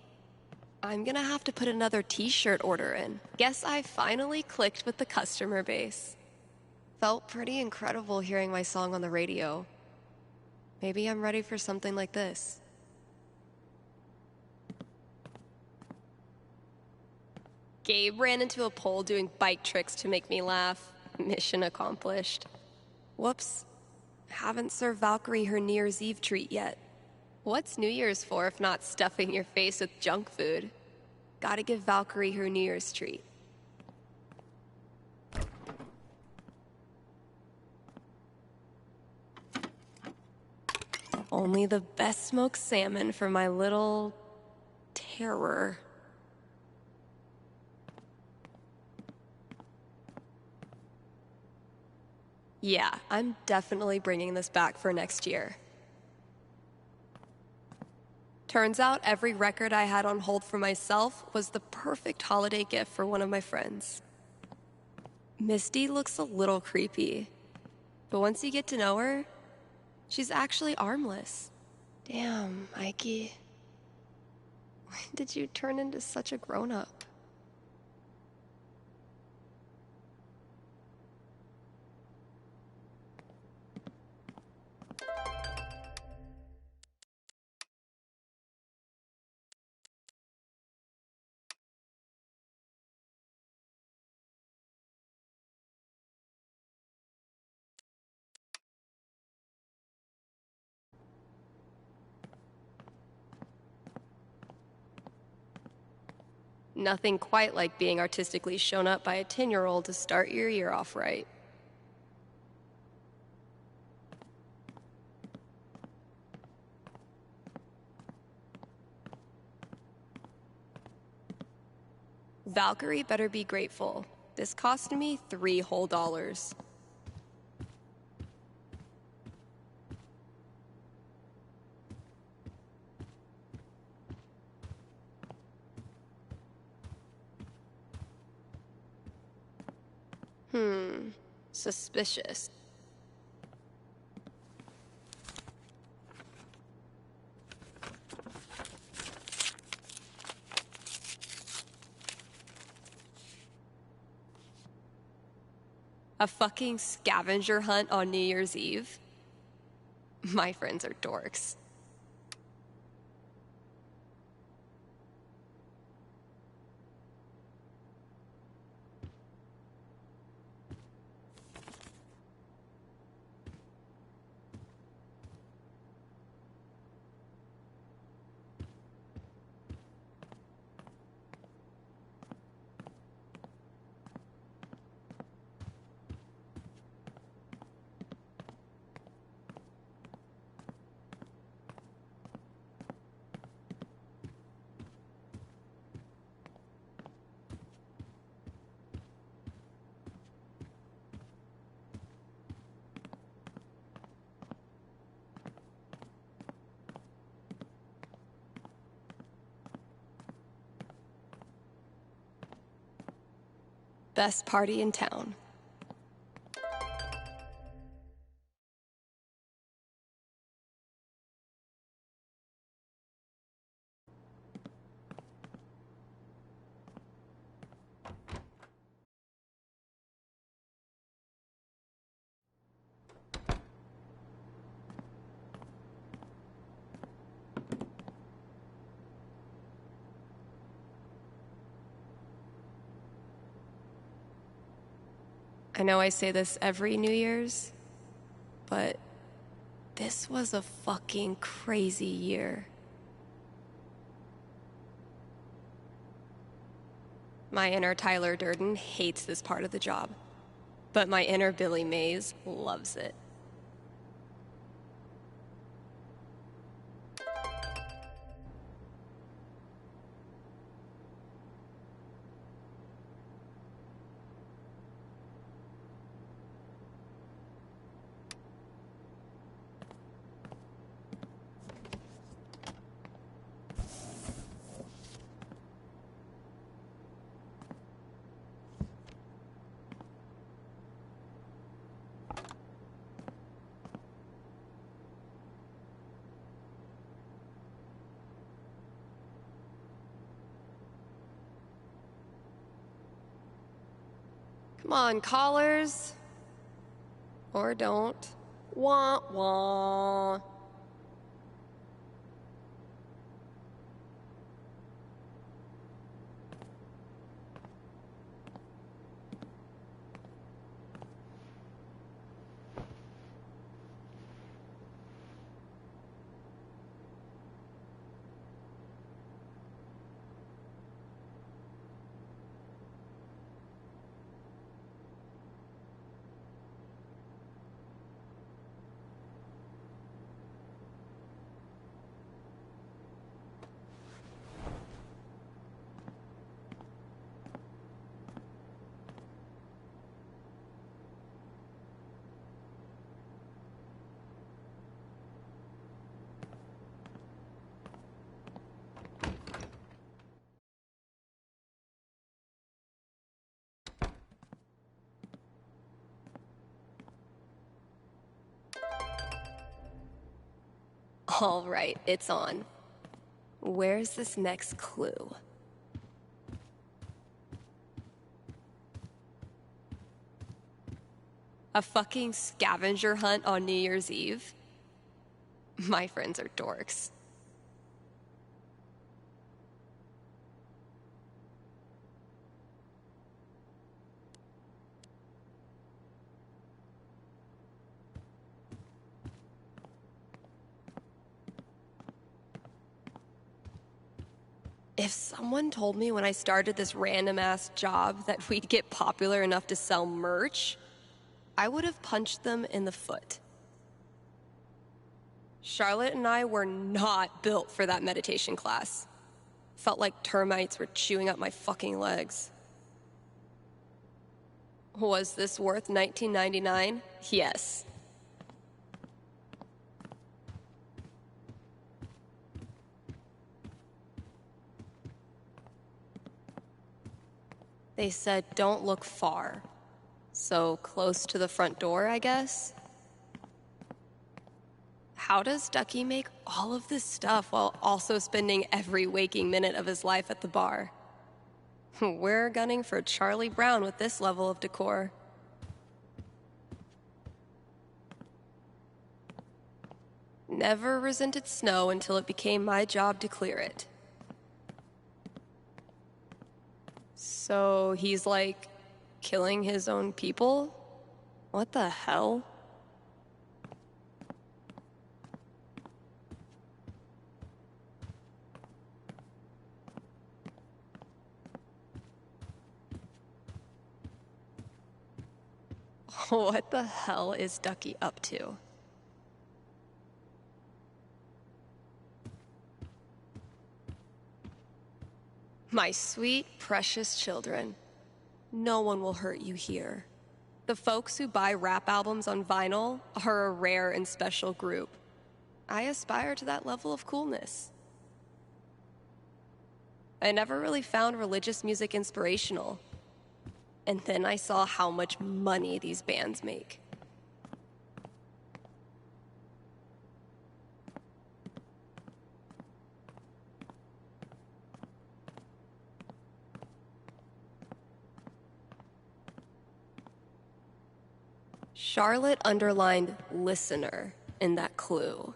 I'm gonna have to put another t-shirt order in. Guess I finally clicked with the customer base. Felt pretty incredible hearing my song on the radio. Maybe I'm ready for something like this. Gabe ran into a pole doing bike tricks to make me laugh. Mission accomplished. Whoops. Haven't served Valkyrie her New Year's Eve treat yet. What's New Year's for if not stuffing your face with junk food? Gotta give Valkyrie her New Year's treat. Only the best smoked salmon for my little terror. Yeah, I'm definitely bringing this back for next year. Turns out every record I had on hold for myself was the perfect holiday gift for one of my friends. Misty looks a little creepy, but once you get to know her, she's actually armless. Damn, Mikey. When did you turn into such a grown-up? Nothing quite like being artistically shown up by a 10-year-old to start your year off right. Valkyrie better be grateful. This cost me $3 whole. Suspicious. A fucking scavenger hunt on New Year's Eve? My friends are dorks. Best party in town. I know I say this every New Year's, but this was a fucking crazy year. My inner Tyler Durden hates this part of the job, but my inner Billy Mays loves it. Come on, callers. Or don't. Wah, wah. All right, it's on. Where's this next clue? A fucking scavenger hunt on New Year's Eve? My friends are dorks. If someone told me when I started this random-ass job that we'd get popular enough to sell merch, I would have punched them in the foot. Charlotte and I were not built for that meditation class. Felt like termites were chewing up my fucking legs. Was this worth $19.99? Yes. They said don't look far. So close to the front door, I guess? How does Ducky make all of this stuff while also spending every waking minute of his life at the bar? We're gunning for Charlie Brown with this level of decor. Never resented snow until it became my job to clear it. So he's like killing his own people? What the hell? What the hell is Ducky up to? My sweet, precious children. No one will hurt you here. The folks who buy rap albums on vinyl are a rare and special group. I aspire to that level of coolness. I never really found religious music inspirational. And then I saw how much money these bands make. Charlotte underlined listener in that clue.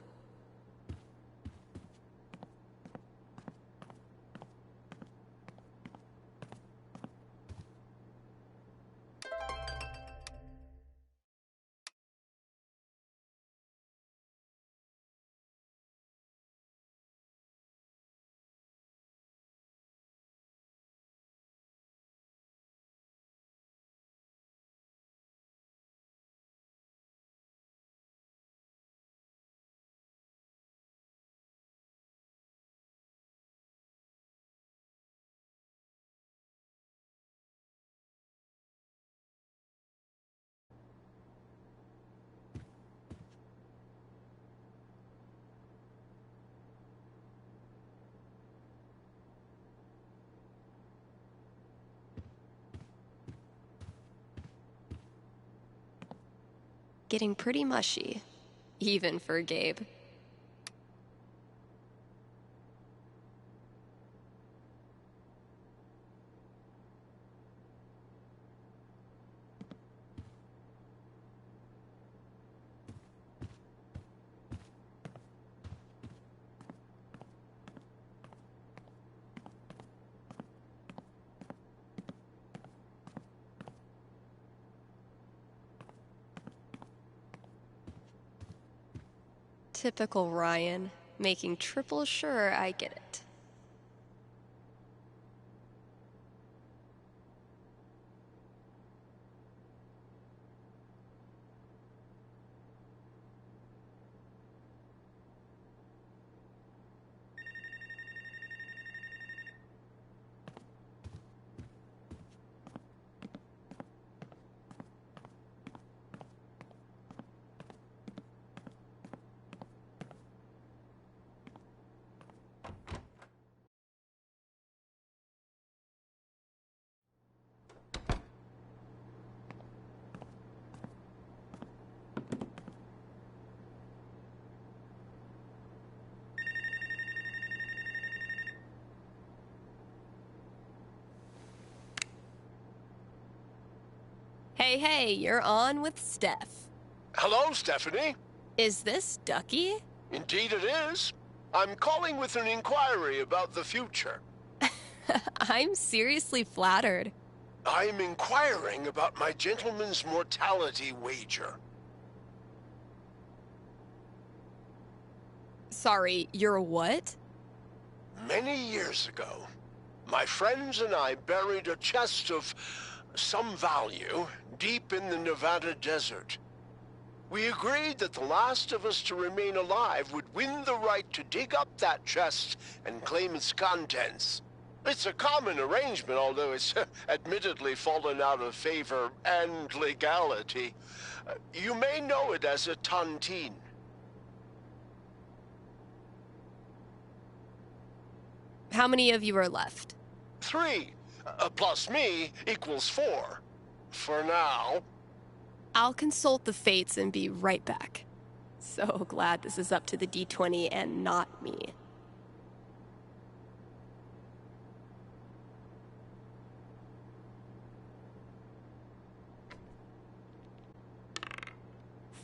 Getting pretty mushy, even for Gabe. Typical Ryan, making triple sure I get it. Hey, you're on with Steph. Hello, Stephanie. Is this Ducky? Indeed it is. I'm calling with an inquiry about the future. I'm seriously flattered. I'm inquiring about my gentleman's mortality wager. Sorry, you're what? Many years ago, my friends and I buried a chest of some value deep in the Nevada desert. We agreed that the last of us to remain alive would win the right to dig up that chest and claim its contents. It's a common arrangement, although it's admittedly fallen out of favor and legality. You may know it as a tontine. How many of you are left? 3, plus me equals 4. For now. I'll consult the fates and be right back. So glad this is up to the D20 and not me.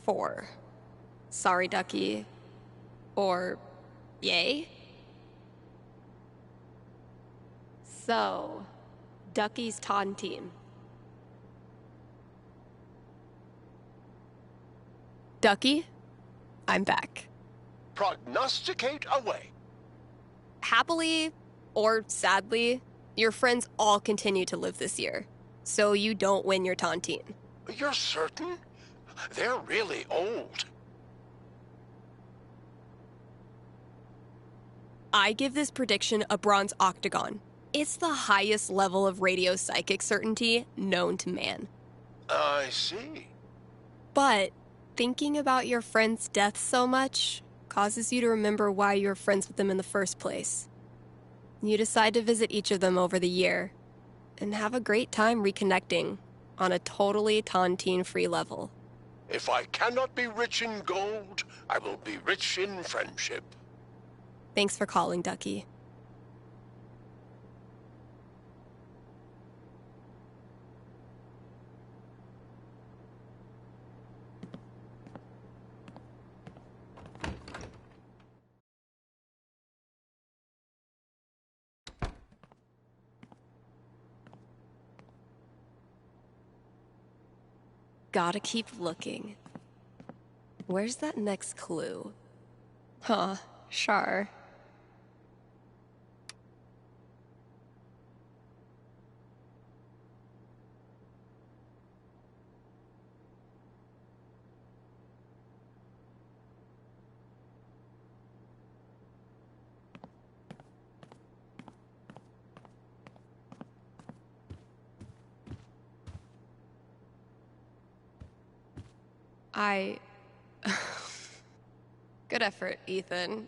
Four. Sorry, Ducky. Or yay? So, Ducky's tontine. Ducky, I'm back. Prognosticate away. Happily, or sadly, your friends all continue to live this year, so you don't win your tontine. You're certain? They're really old. I give this prediction a bronze octagon. It's the highest level of radio psychic certainty known to man. I see. But thinking about your friend's death so much causes you to remember why you were friends with them in the first place. You decide to visit each of them over the year and have a great time reconnecting on a totally tontine-free level. If I cannot be rich in gold, I will be rich in friendship. Thanks for calling, Ducky. Gotta keep looking. Where's that next clue? Huh, sure. Good effort, Ethan.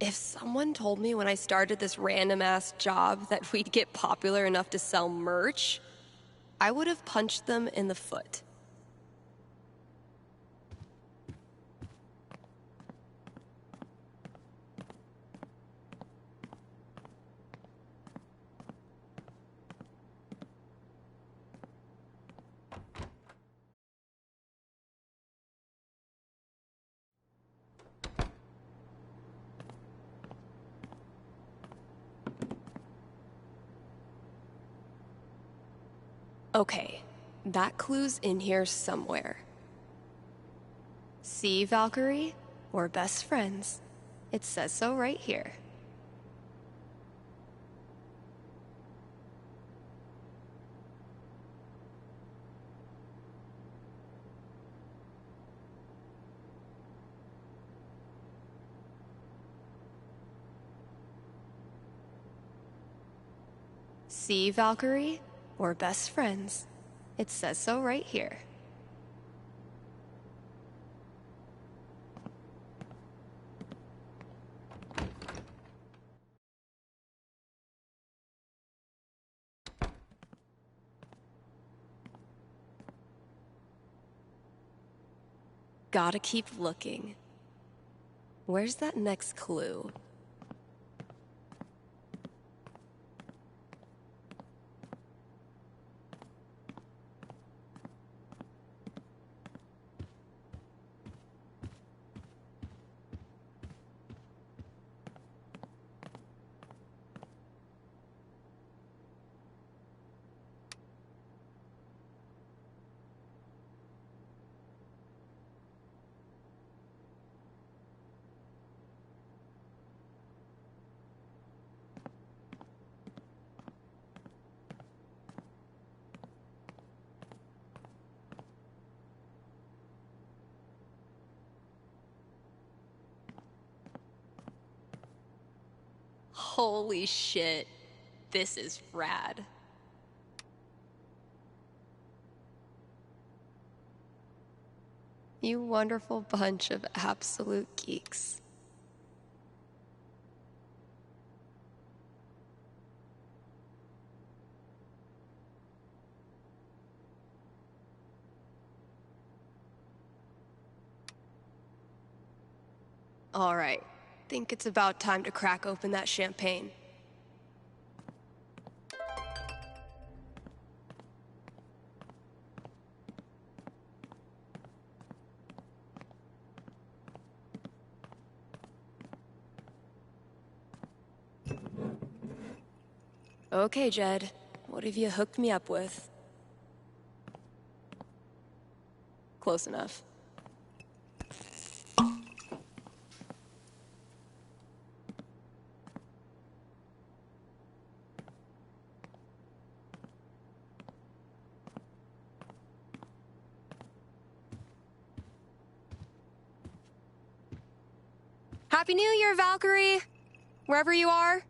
If someone told me when I started this random-ass job that we'd get popular enough to sell merch, I would have punched them in the foot. Okay, that clue's in here somewhere. See, Valkyrie? We're best friends. It says so right here. See, Valkyrie? We're best friends. It says so right here. Gotta keep looking. Where's that next clue? Holy shit. This is rad. You wonderful bunch of absolute geeks. All right. Think it's about time to crack open that champagne. Okay, Jed. What have you hooked me up with? Close enough. Happy New Year, Valkyrie! Wherever you are.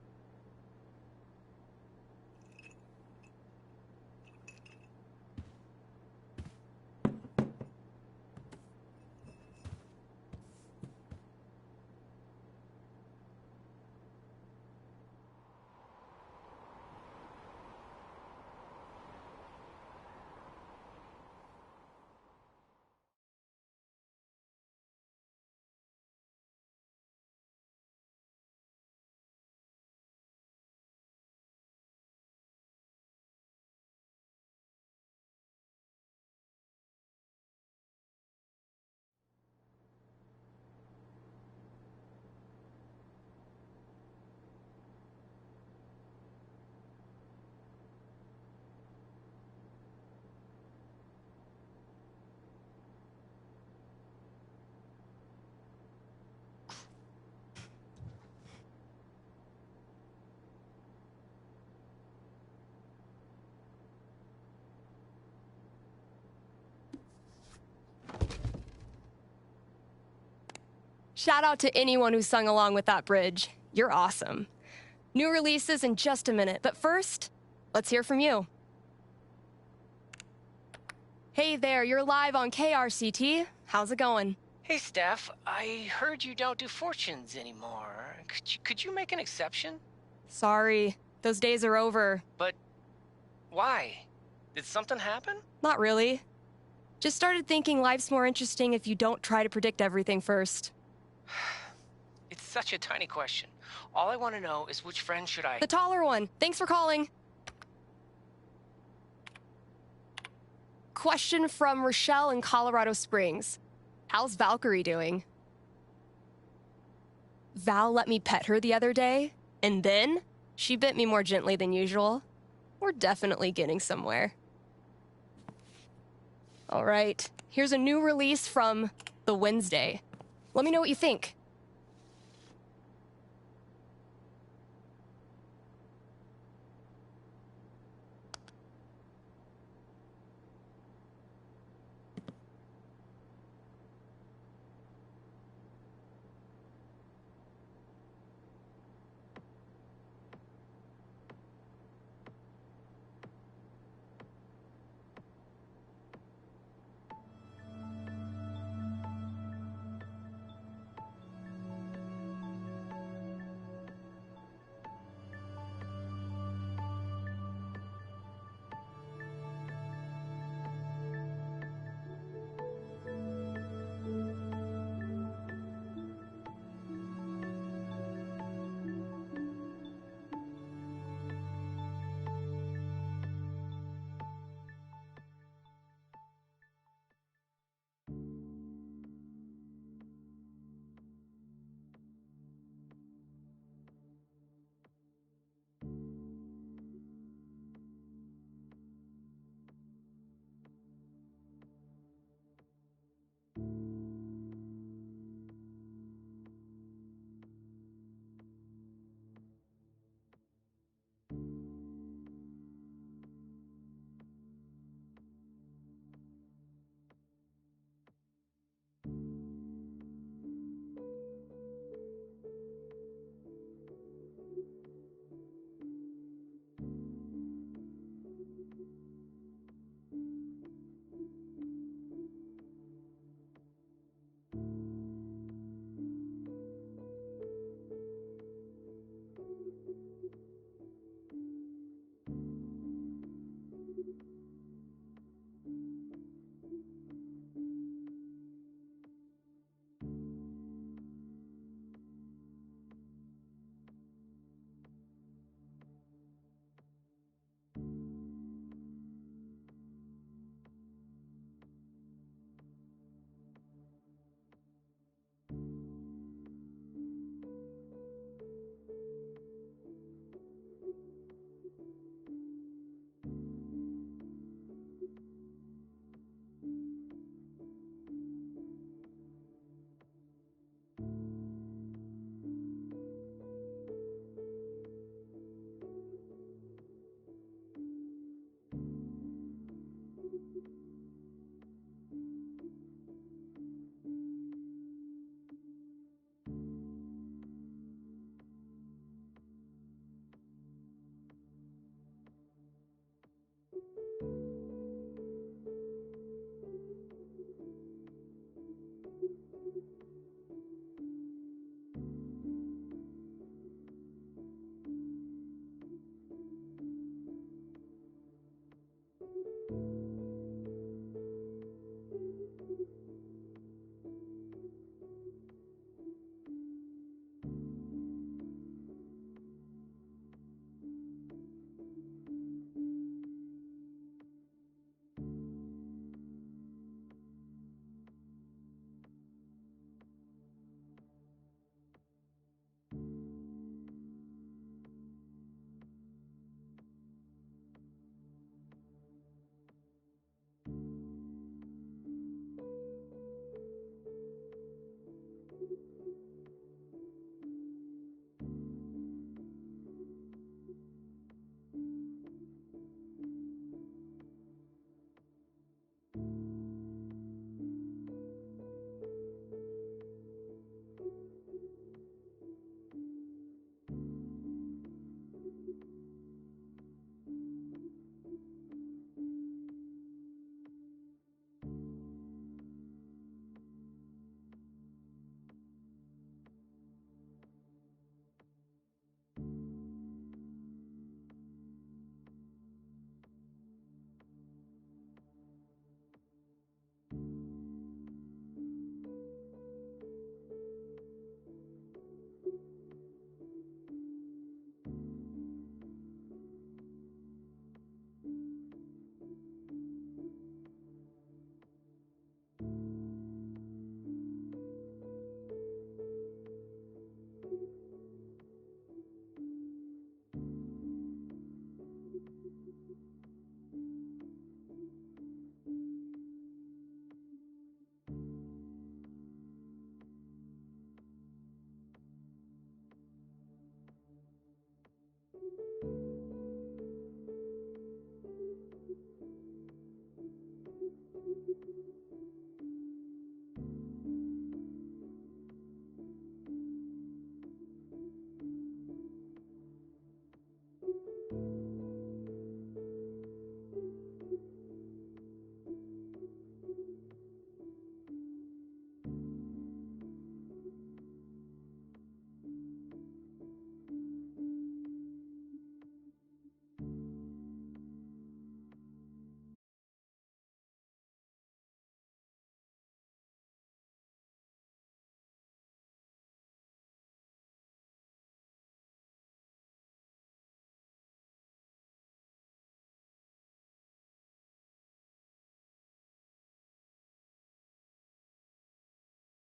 Shout out to anyone who sung along with that bridge. You're awesome. New releases in just a minute, but first, let's hear from you. Hey there, you're live on KRCT. How's it going? Hey, Steph. I heard you don't do fortunes anymore. Could you make an exception? Sorry, those days are over. But why? Did something happen? Not really. Just started thinking life's more interesting if you don't try to predict everything first. It's such a tiny question. All I want to know is which friend should I... The taller one. Thanks for calling. Question from Rochelle in Colorado Springs. How's Valkyrie doing? Val let me pet her the other day, and then she bit me more gently than usual. We're definitely getting somewhere. All right, here's a new release from The Wednesday. Let me know what you think.